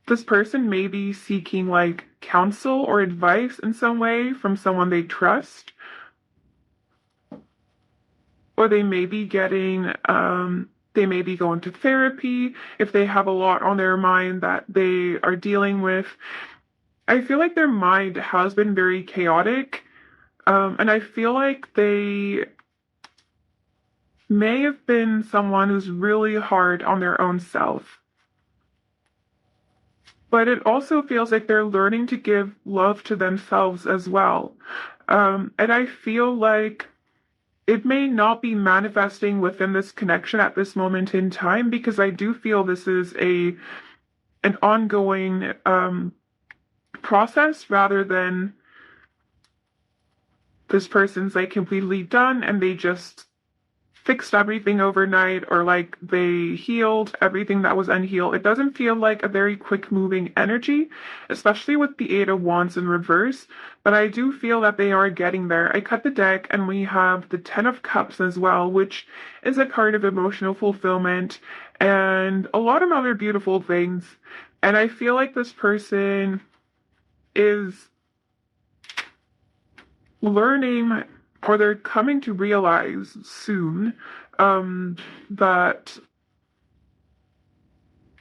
this person may be seeking like counsel or advice in some way from someone they trust, or they may be getting they may be going to therapy if they have a lot on their mind that they are dealing with. I feel like their mind has been very chaotic, and I feel like they may have been someone who's really hard on their own self. But it also feels like they're learning to give love to themselves as well. And I feel like it may not be manifesting within this connection at this moment in time, because I do feel this is an ongoing process, rather than this person's like completely done and they just fixed everything overnight or like they healed everything that was unhealed. It doesn't feel like a very quick moving energy, especially with the Eight of Wands in reverse, but I do feel that they are getting there. I cut the deck and we have the Ten of Cups as well, which is a card of emotional fulfillment and a lot of other beautiful things. And I feel like this person is learning, or they're coming to realize soon, that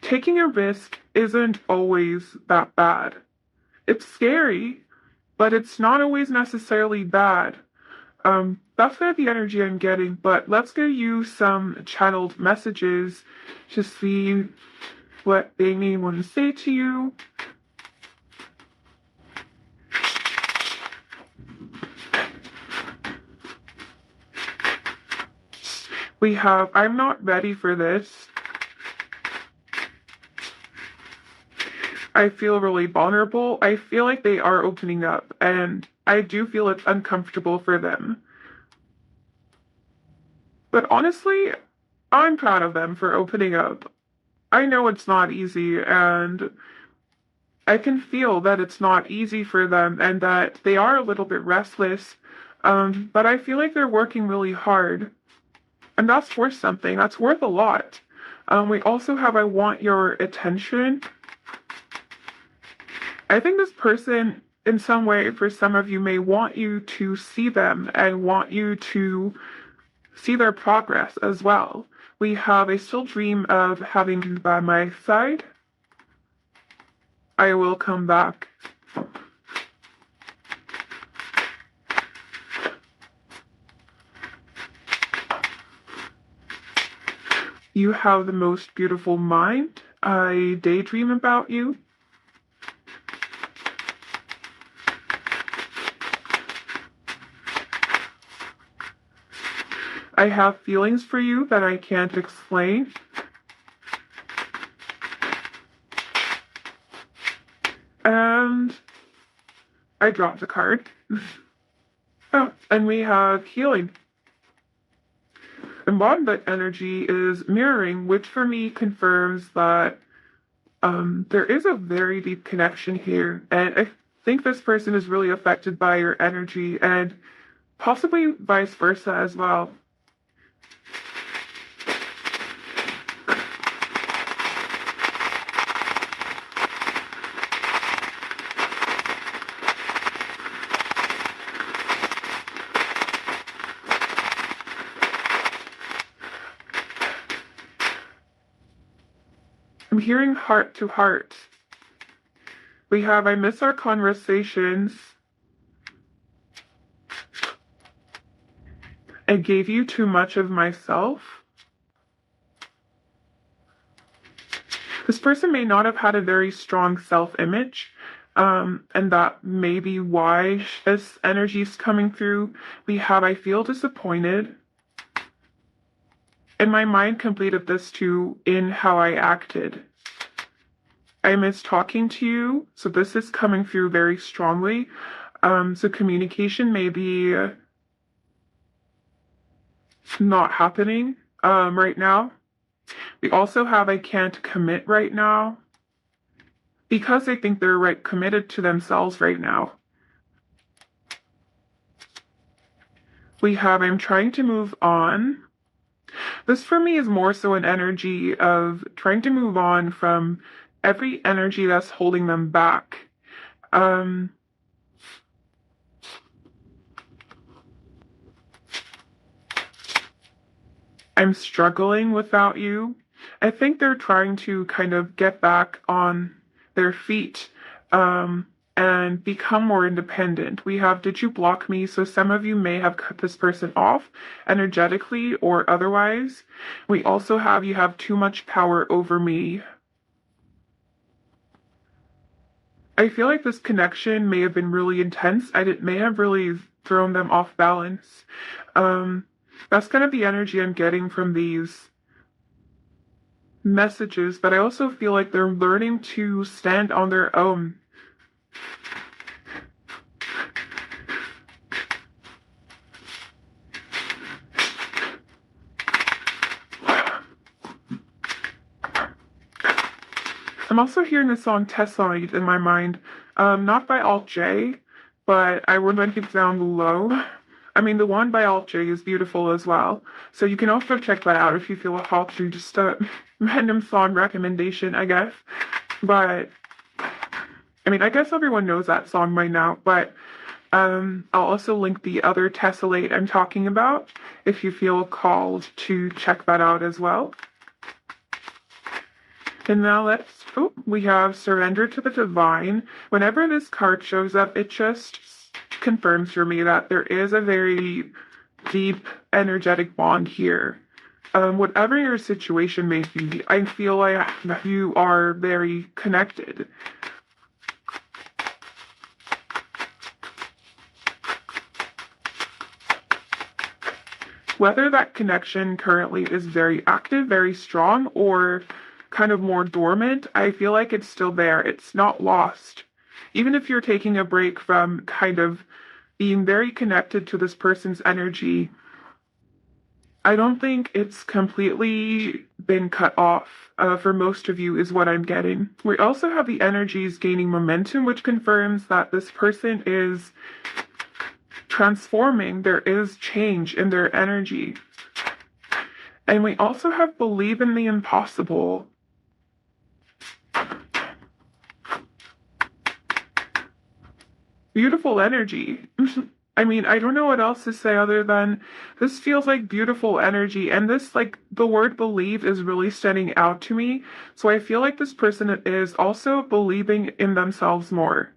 taking a risk isn't always that bad. It's scary, but it's not always necessarily bad. That's kind of the energy I'm getting, but let's go use some channeled messages to see what they may want to say to you. We have, I'm not ready for this. I feel really vulnerable. I feel like they are opening up, and I do feel it's uncomfortable for them. But honestly, I'm proud of them for opening up. I know it's not easy, and I can feel that it's not easy for them and that they are a little bit restless. But I feel like they're working really hard. And that's worth something. That's worth a lot. We also have I want your attention. I think this person, in some way, for some of you, may want you to see them and want you to see their progress as well. We have I still dream of having you by my side. I will come back. You have the most beautiful mind. I daydream about you. I have feelings for you that I can't explain. And I dropped a card. Oh, and we have healing. And bottom that energy is mirroring, which for me confirms that there is a very deep connection here. And I think this person is really affected by your energy and possibly vice versa as well. I'm hearing heart to heart. We have I miss our conversations. I gave you too much of myself. This person may not have had a very strong self-image, and that may be why this energy is coming through. We have I feel disappointed. And my mind completed this too in how I acted. I miss talking to you, so this is coming through very strongly. So communication may be not happening right now. We also have I can't commit right now because I think they're right committed to themselves right now. We have I'm trying to move on. This for me is more so an energy of trying to move on from every energy that's holding them back. I'm struggling without you. I think they're trying to kind of get back on their feet and become more independent. We have did you block me? So some of you may have cut this person off energetically or otherwise. We also have you have too much power over me. I feel like this connection may have been really intense and it may have really thrown them off balance. That's kind of the energy I'm getting from these messages, but I also feel like they're learning to stand on their own. I'm also hearing the song Tessellite in my mind. Not by Alt J, but I would like it down below. I mean, the one by Alt J is beautiful as well. So you can also check that out if you feel a call to just a random song recommendation, I guess. But, I mean, I guess everyone knows that song by now, but I'll also link the other tessellate I'm talking about if you feel called to check that out as well. And now we have Surrender to the Divine. Whenever this card shows up, it just confirms for me that there is a very deep energetic bond here. Whatever your situation may be, I feel like you are very connected. Whether that connection currently is very active, very strong, or kind of more dormant, I feel like it's still there. It's not lost. Even if you're taking a break from kind of being very connected to this person's energy, I don't think it's completely been cut off for most of you is what I'm getting. We also have the energies gaining momentum, which confirms that this person is transforming. There is change in their energy. And we also have believe in the impossible. Beautiful energy. I mean, I don't know what else to say other than this feels like beautiful energy. And this, like, the word believe is really standing out to me. So I feel like this person is also believing in themselves more.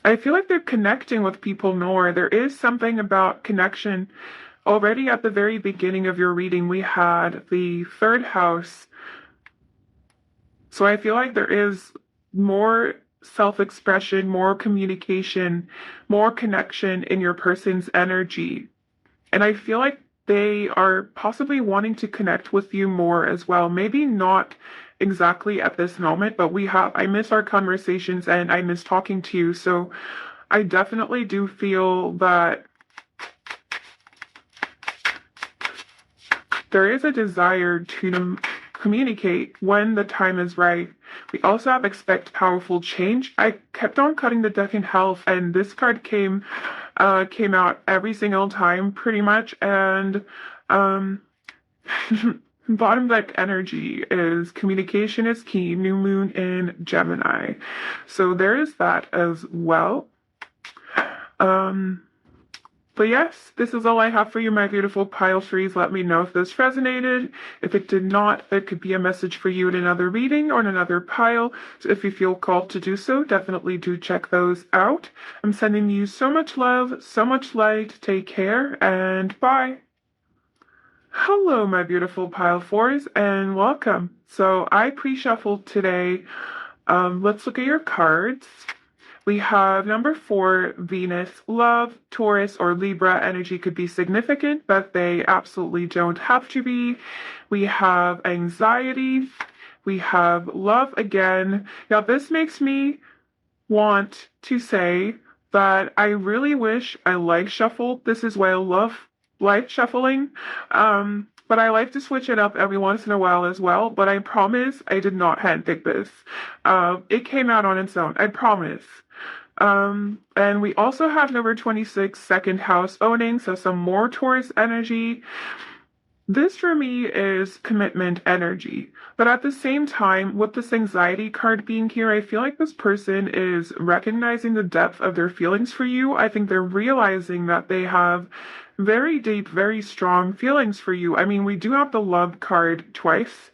I feel like they're connecting with people more. There is something about connection. Already at the very beginning of your reading, we had the third house. So I feel like there is more self-expression, more communication, more connection in your person's energy. And I feel like they are possibly wanting to connect with you more as well. Maybe not exactly at this moment, but I miss our conversations and I miss talking to you. So I definitely do feel that there is a desire to communicate when the time is right. We also have expect powerful change. I kept on cutting the deck in health, and this card came out every single time pretty much. And bottom deck energy is communication is key, new moon in Gemini. So there is that as well. But yes, this is all I have for you, my beautiful pile trees. Let me know if this resonated. If it did not, it could be a message for you in another reading or in another pile. So if you feel called to do so, definitely do check those out. I'm sending you so much love, so much light. Take care and bye. Hello, my beautiful pile fours, and welcome. So I pre-shuffled today. Let's look at your cards. We have number 4, Venus, love, Taurus, or Libra energy could be significant, but they absolutely don't have to be. We have anxiety. We have love again. Now, this makes me want to say that I really wish I light shuffled. This is why I love light shuffling. But I like to switch it up every once in a while as well. But I promise I did not handpick this. It came out on its own. I promise. And we also have number 26, second house owning, so some more Taurus energy. This for me is commitment energy. But at the same time, with this anxiety card being here, I feel like this person is recognizing the depth of their feelings for you. I think they're realizing that they have very deep, very strong feelings for you. I mean, we do have the love card twice.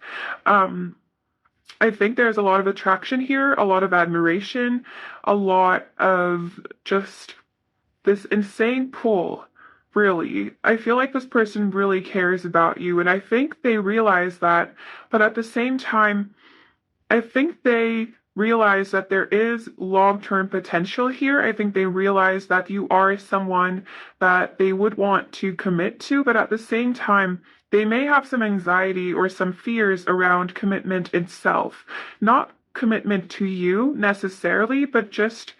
I think there's a lot of attraction here, a lot of admiration, a lot of just this insane pull, really. I feel like this person really cares about you, and I think they realize that, but at the same time, I think they realize that there is long-term potential here. I think they realize that you are someone that they would want to commit to, but at the same time, they may have some anxiety or some fears around commitment itself. Not commitment to you necessarily, but just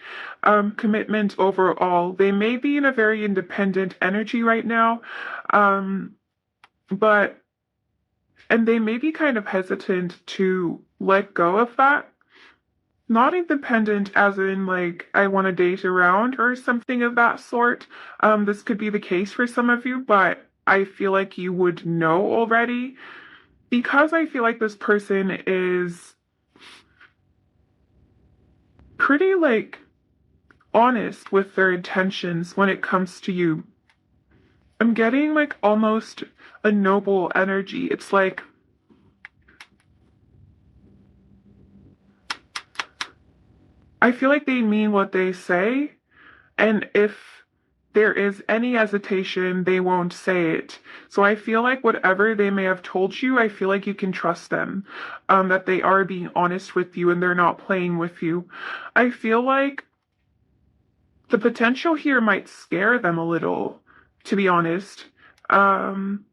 commitment overall. They may be in a very independent energy right now. but and they may be kind of hesitant to let go of that. Not independent as in like I want to date around or something of that sort. This could be the case for some of you, but I feel like you would know already because I feel like this person is pretty like honest with their intentions when it comes to you. I'm getting like almost a noble energy. It's like I feel like they mean what they say, and if there is any hesitation, they won't say it. So I feel like whatever they may have told you, I feel like you can trust them, that they are being honest with you and they're not playing with you. I feel like the potential here might scare them a little, to be honest. Um,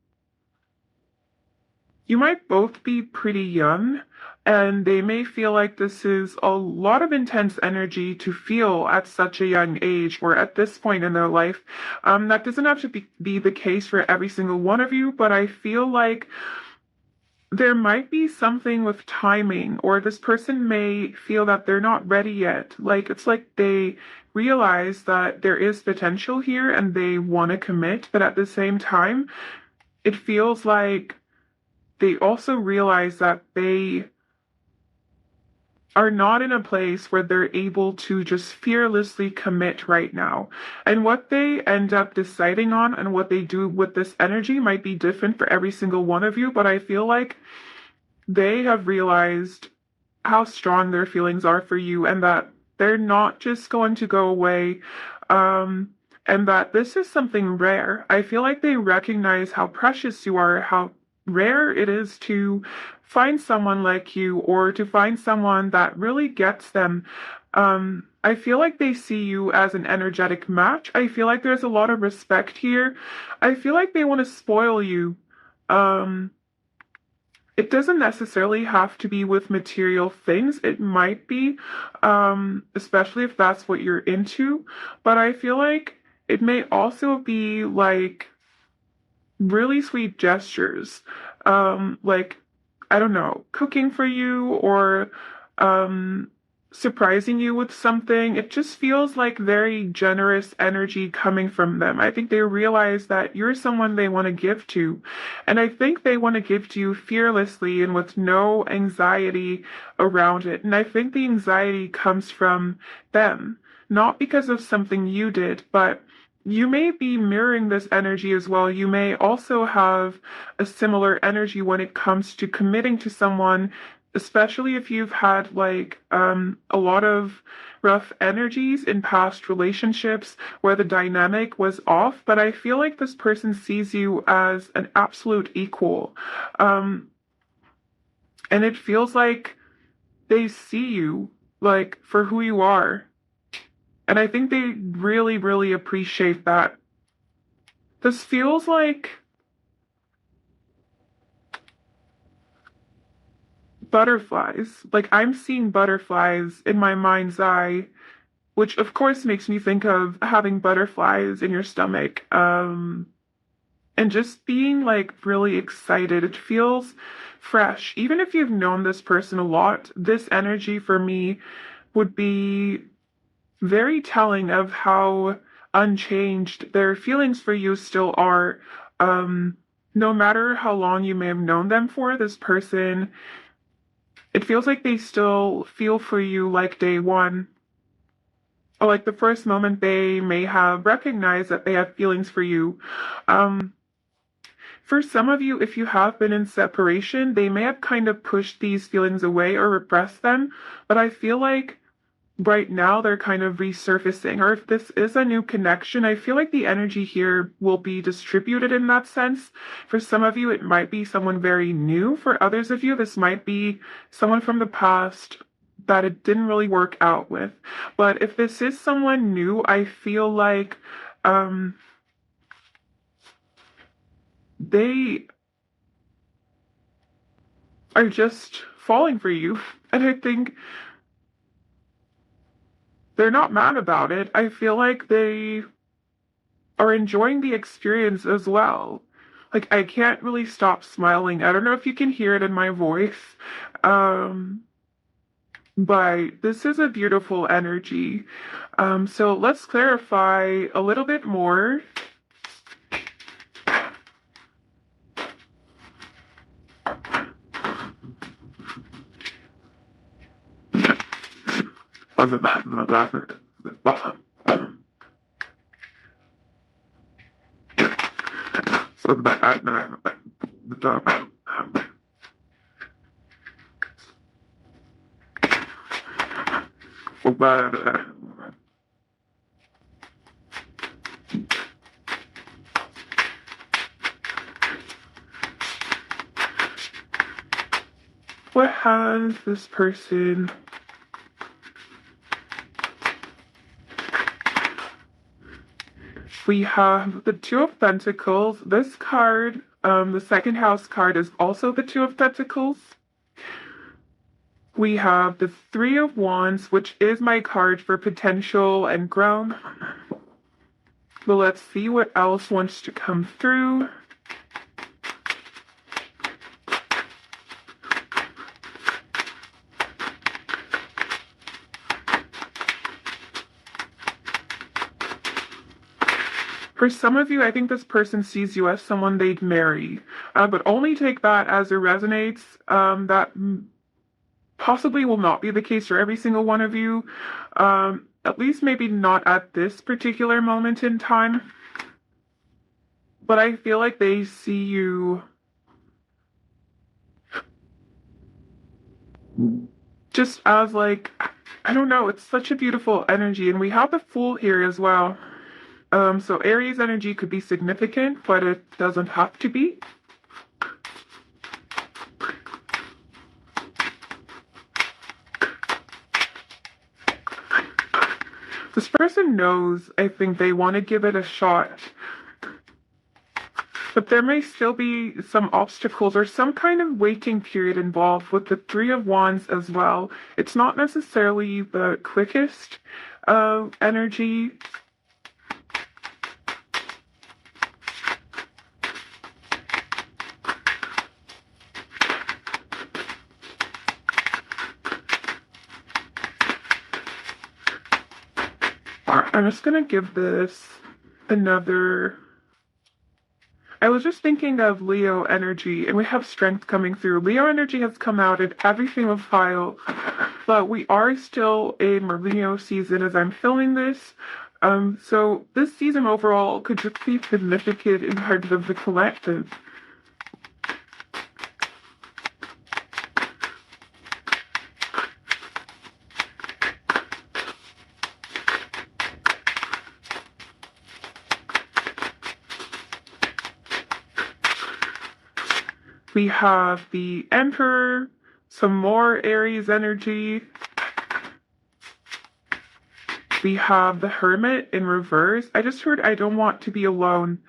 you might both be pretty young, and they may feel like this is a lot of intense energy to feel at such a young age or at this point in their life. That doesn't have to be the case for every single one of you, but I feel like there might be something with timing, or this person may feel that they're not ready yet. Like, it's like they realize that there is potential here and they want to commit, but at the same time, it feels like they also realize that they are not in a place where they're able to just fearlessly commit right now. And what they end up deciding on and what they do with this energy might be different for every single one of you, but I feel like they have realized how strong their feelings are for you and that they're not just going to go away. Um, and that this is something rare. I feel like they recognize how precious you are, how rare it is to find someone like you or to find someone that really gets them. I feel like they see you as an energetic match. I feel like there's a lot of respect here. I feel like they want to spoil you. Um, it doesn't necessarily have to be with material things. It might be, especially if that's what you're into. But I feel like it may also be like really sweet gestures. Like, I don't know, cooking for you or um, surprising you with something. It just feels like very generous energy coming from them. I think they realize that you're someone they want to give to. And I think they want to give to you fearlessly and with no anxiety around it. And I think the anxiety comes from them, not because of something you did, but you may be mirroring this energy as well. You may also have a similar energy when it comes to committing to someone, especially if you've had like a lot of rough energies in past relationships where the dynamic was off. But I feel like this person sees you as an absolute equal. Um, and it feels like they see you like for who you are. And I think they really, really appreciate that. This feels like butterflies. Like I'm seeing butterflies in my mind's eye, which of course makes me think of having butterflies in your stomach. And just being like really excited. It feels fresh. Even if you've known this person a lot, this energy for me would be very telling of how unchanged their feelings for you still are. Um, no matter how long you may have known them for, this person, it feels like they still feel for you like day one. Or like the first moment they may have recognized that they have feelings for you. Um, for some of you, if you have been in separation, they may have kind of pushed these feelings away or repressed them. But I feel like right now they're kind of resurfacing. Or if this is a new connection, I feel like the energy here will be distributed in that sense. For some of you, it might be someone very new. For others of you, this might be someone from the past that it didn't really work out with. But if this is someone new, I feel like um, they are just falling for you. And I think they're not mad about it. I feel like they are enjoying the experience as well. Like, I can't really stop smiling. I don't know if you can hear it in my voice. Um, but this is a beautiful energy. So let's clarify a little bit more. What has this person? We have the Two of Pentacles. This card, the second house card, is also the Two of Pentacles. We have the Three of Wands, which is my card for potential and growth. But let's see what else wants to come through. For some of you, I think this person sees you as someone they'd marry, but only take that as it resonates. That possibly will not be the case for every single one of you, at least maybe not at this particular moment in time. But I feel like they see you just as like, I don't know, it's such a beautiful energy. And we have the Fool here as well. So Aries energy could be significant, but it doesn't have to be. This person knows, I think they want to give it a shot. But there may still be some obstacles or some kind of waiting period involved with the Three of Wands as well. It's not necessarily the quickest energy. I'm just going to give this another... I was just thinking of Leo energy, and we have strength coming through. Leo energy has come out in every single file, but we are still in Leo season as I'm filming this. So this season overall could just be significant in terms of the collective. We have the Emperor, some more Aries energy. We have the Hermit in reverse. I just heard I don't want to be alone.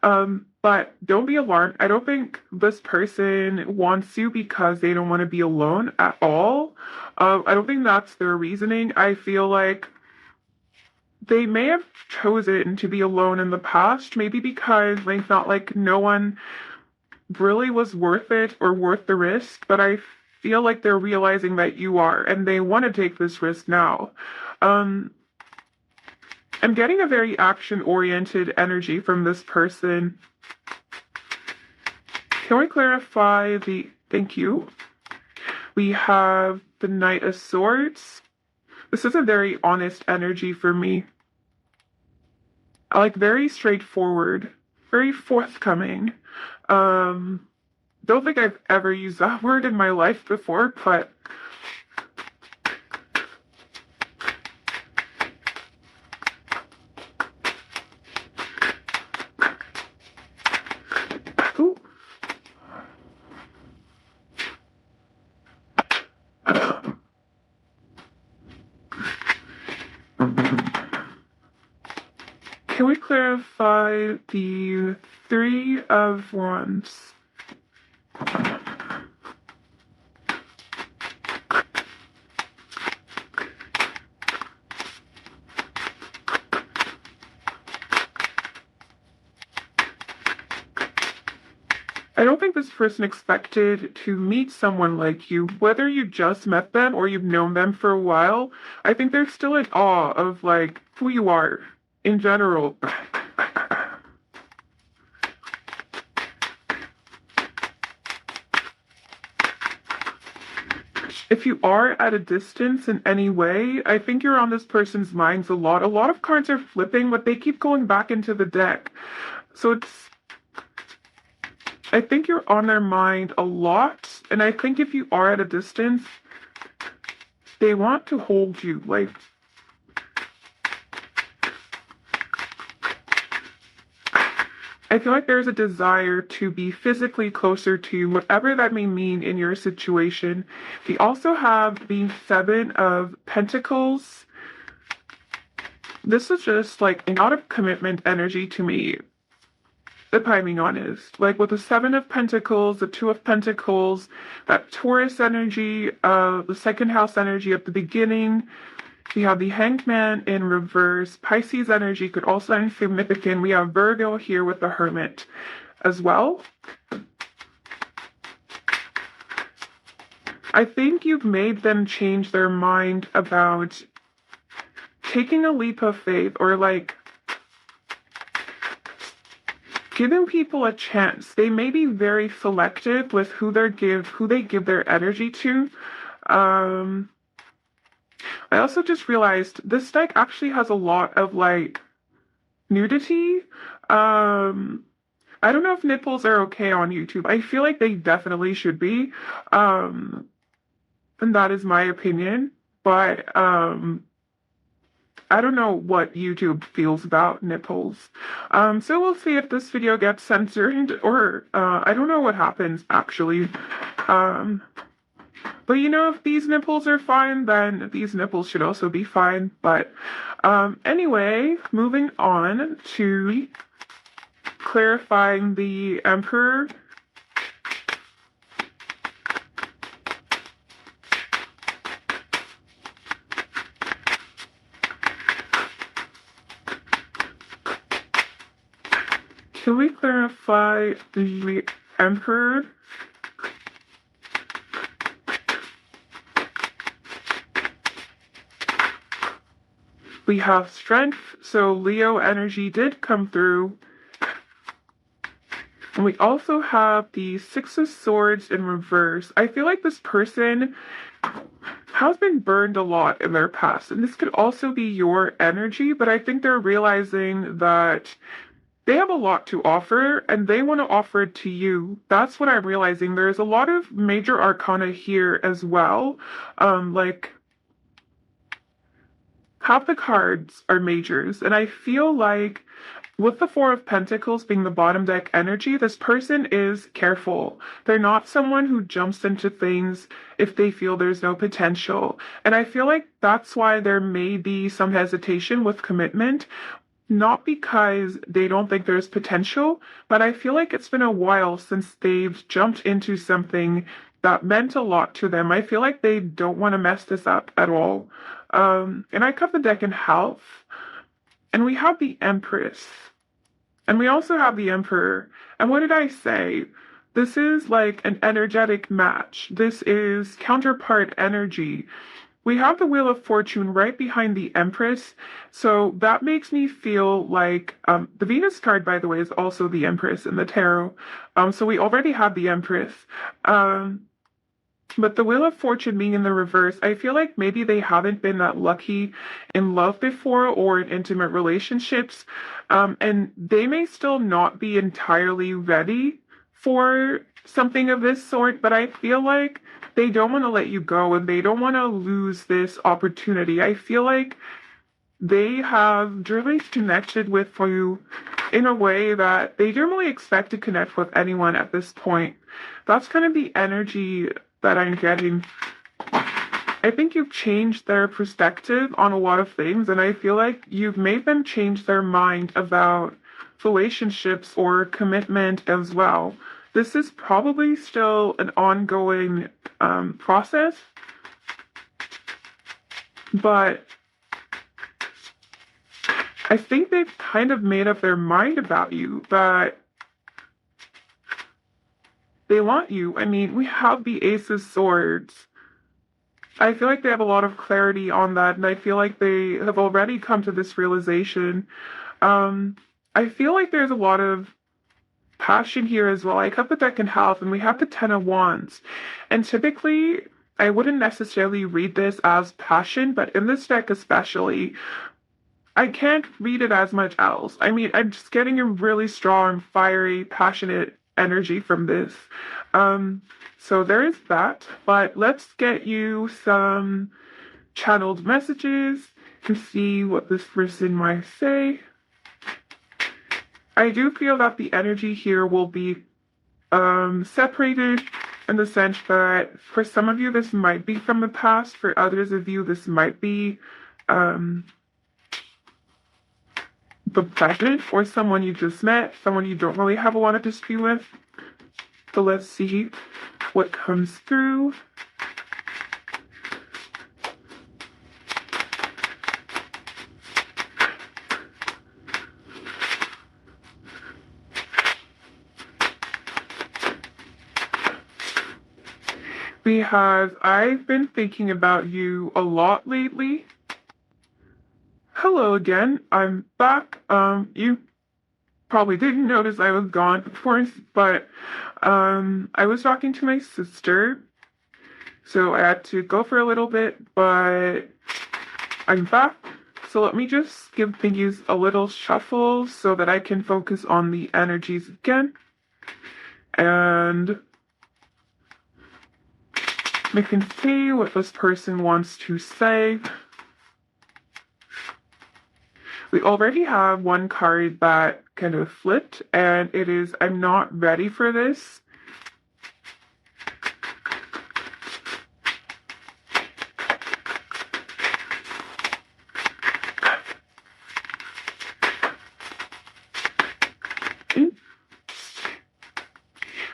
But don't be alarmed. I don't think this person wants you because they don't want to be alone at all. I don't think that's their reasoning. I feel like they may have chosen to be alone in the past, maybe because they felt like no one really was worth it or worth the risk, but I feel like they're realizing that you are, and they want to take this risk now. I'm getting a very action-oriented energy from this person. Can we clarify the... Thank you. We have the Knight of Swords. This is a very honest energy for me. I like very straightforward, very forthcoming. Don't think I've ever used that word in my life before, but ooh. Can we clarify the Three of Wands? I don't think this person expected to meet someone like you, whether you just met them or you've known them for a while. I think they're still in awe of like who you are in general. If you are at a distance in any way, I think you're on this person's minds a lot. A lot of cards are flipping, but they keep going back into the deck. So I think you're on their mind a lot. And I think if you are at a distance, they want to hold you. Like, I feel like there's a desire to be physically closer to you, whatever that may mean in your situation. We also have the Seven of Pentacles. This is just like a lot of commitment energy to me, if I'm being honest. Like with the Seven of Pentacles, the Two of Pentacles, that Taurus energy, the second house energy at the beginning. We have the Hanged Man in reverse. Pisces energy could also be significant. We have Virgo here with the Hermit as well. I think you've made them change their mind about taking a leap of faith or like giving people a chance. They may be very selective with who they give their energy to. I also just realized this deck actually has a lot of like nudity. I don't know if nipples are okay on YouTube. I feel like they definitely should be. And that is my opinion. But I don't know what YouTube feels about nipples. So we'll see if this video gets censored or I don't know what happens actually. But you know, if these nipples are fine, then these nipples should also be fine. But anyway, moving on to clarifying the Emperor. Can we clarify the Emperor? We have strength, so Leo energy did come through. And we also have the Six of Swords in reverse. I feel like this person has been burned a lot in their past. And this could also be your energy, but I think they're realizing that they have a lot to offer and they want to offer it to you. That's what I'm realizing. There's a lot of major arcana here as well. Like half the cards are majors, and I feel like with the Four of Pentacles being the bottom deck energy, this person is careful. They're not someone who jumps into things if they feel there's no potential. And I feel like that's why there may be some hesitation with commitment, not because they don't think there's potential, but I feel like it's been a while since they've jumped into something that meant a lot to them. I feel like they don't want to mess this up at all. And I cut the deck in half. And we have the Empress. And we also have the Emperor. And what did I say? This is like an energetic match. This is counterpart energy. We have the Wheel of Fortune right behind the Empress. So that makes me feel like the Venus card, by the way, is also the Empress in the tarot. So we already have the Empress. But the Wheel of Fortune being in the reverse, I feel like maybe they haven't been that lucky in love before or in intimate relationships. And they may still not be entirely ready for something of this sort, but I feel like they don't want to let you go and they don't want to lose this opportunity. I feel like they have really connected with you in a way that they don't really expect to connect with anyone at this point. That's kind of the energy that I'm getting. I think you've changed their perspective on a lot of things, and I feel like you've made them change their mind about relationships or commitment as well. This is probably still an ongoing process, but I think they've kind of made up their mind about you, that they want you. I mean, we have the Ace of Swords. I feel like they have a lot of clarity on that, and I feel like they have already come to this realization. Um, I feel like there's a lot of passion here as well. I cut the deck in half, and we have the Ten of Wands. And typically, I wouldn't necessarily read this as passion, but in this deck especially, I can't read it as much else. I mean, I'm just getting a really strong, fiery, passionate energy from this. Um, so there is that. But let's get you some channeled messages to see what this person might say. I do feel that the energy here will be separated in the sense that for some of you, this might be from the past. For others of you, this might be the present or someone you just met, someone you don't really have a lot of history with. So let's see what comes through. We have, I've been thinking about you a lot lately. Hello again, I'm back. You probably didn't notice I was gone, of course, but I was talking to my sister, so I had to go for a little bit, but I'm back. So let me just give things a little shuffle so that I can focus on the energies again. And we can see what this person wants to say. We already have one card that kind of flipped, and it is, I'm not ready for this.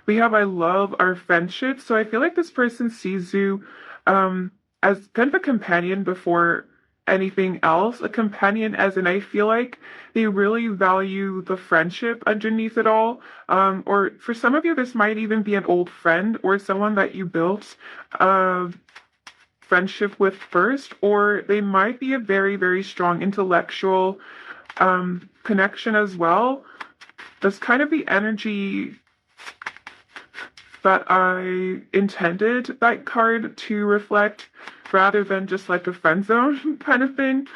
We have, I love our friendship. So I feel like this person sees you as kind of a companion before anything else. A companion as in, I feel like they really value the friendship underneath it all. Or for some of you, this might even be an old friend or someone that you built friendship with first, or they might be a very, very strong intellectual connection as well. That's kind of the energy that I intended that card to reflect, rather than just like a friend zone kind of thing.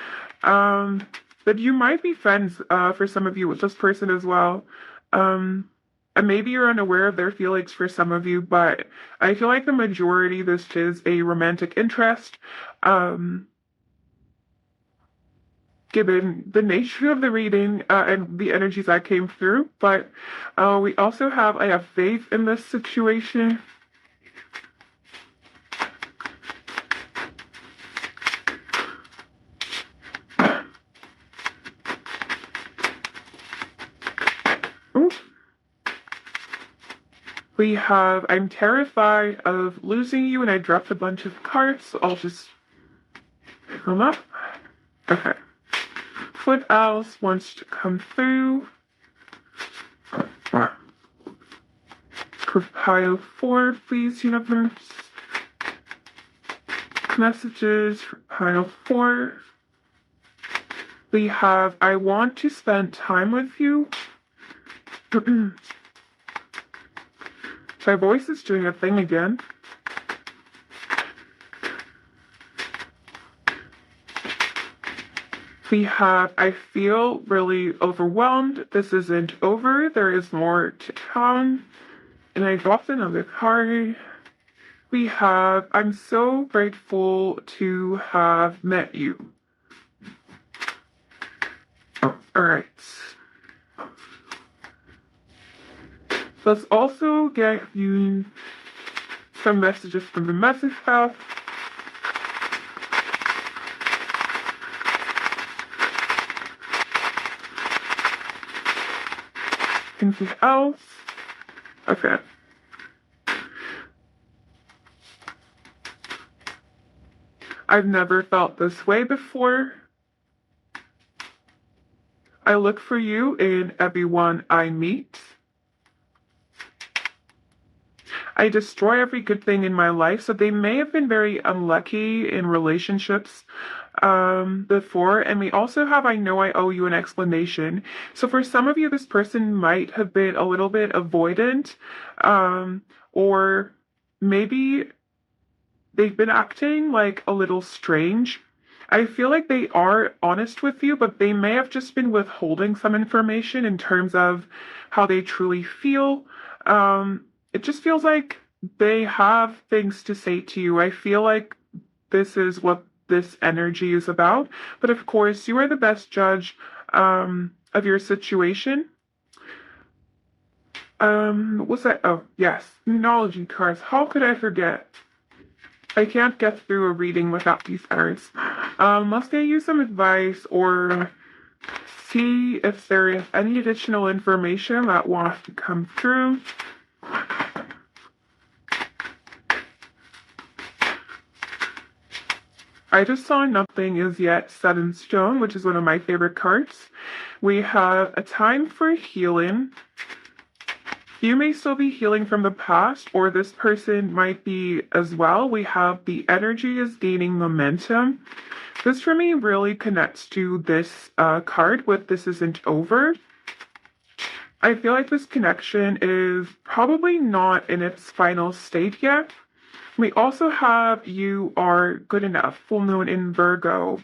But you might be friends for some of you with this person as well. And maybe you're unaware of their feelings for some of you, but I feel like the majority, this is a romantic interest. Given the nature of the reading and the energies that came through, but we also have, I have faith in this situation. Ooh. We have, I'm terrified of losing you, and I dropped a bunch of cards, so I'll just pick them up. Okay. What else wants to come through? Pile 4, please, universe. Messages for pile 4. We have, I want to spend time with you. My voice is doing a thing again. We have, I feel really overwhelmed. This isn't over. There is more to come. And I dropped another card. We have, I'm so grateful to have met you. All right. Let's also get you some messages from the message house. Anything else? Okay. I've never felt this way before. I look for you in everyone I meet. I destroy every good thing in my life. So they may have been very unlucky in relationships before. And we also have I know I owe you an explanation. So for some of you, this person might have been a little bit avoidant, or maybe they've been acting like a little strange. I feel like they are honest with you, but they may have just been withholding some information in terms of how they truly feel. It just feels like they have things to say to you. I feel like this is what this energy is about. But of course, you are the best judge of your situation. What's that? Oh, yes. Numerology cards. How could I forget? I can't get through a reading without these cards. Must I use some advice or see if there is any additional information that wants to come through? I just saw nothing is yet set in stone, which is one of my favorite cards. We have a time for healing. You may still be healing from the past, or this person might be as well. We have the energy is gaining momentum. This for me really connects to this card with this isn't over. I feel like this connection is probably not in its final state yet. We also have you are good enough, full moon in Virgo.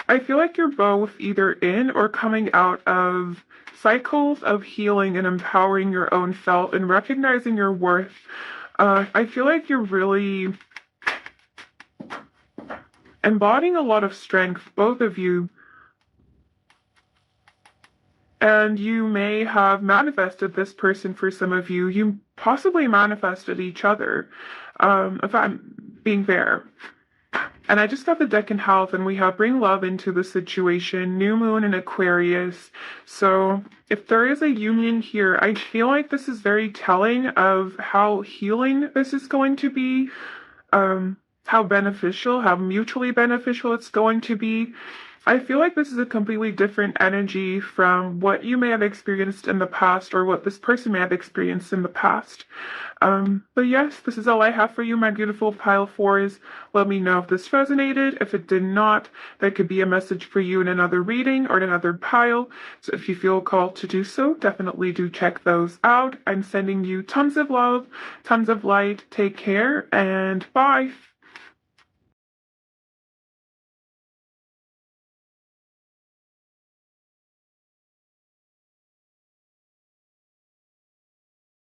I feel like you're both either in or coming out of cycles of healing and empowering your own self and recognizing your worth. I feel like you're really embodying a lot of strength, both of you. And you may have manifested this person for some of you. You possibly manifested each other, if I'm being fair. And I just got the deck in health, and we have bring love into the situation, new moon in Aquarius. So if there is a union here, I feel like this is very telling of how healing this is going to be, how beneficial, how mutually beneficial it's going to be. I feel like this is a completely different energy from what you may have experienced in the past or what this person may have experienced in the past. But yes, this is all I have for you, my beautiful pile fours. Let me know if this resonated. If it did not, that could be a message for you in another reading or in another pile. So if you feel called to do so, definitely do check those out. I'm sending you tons of love, tons of light. Take care and bye.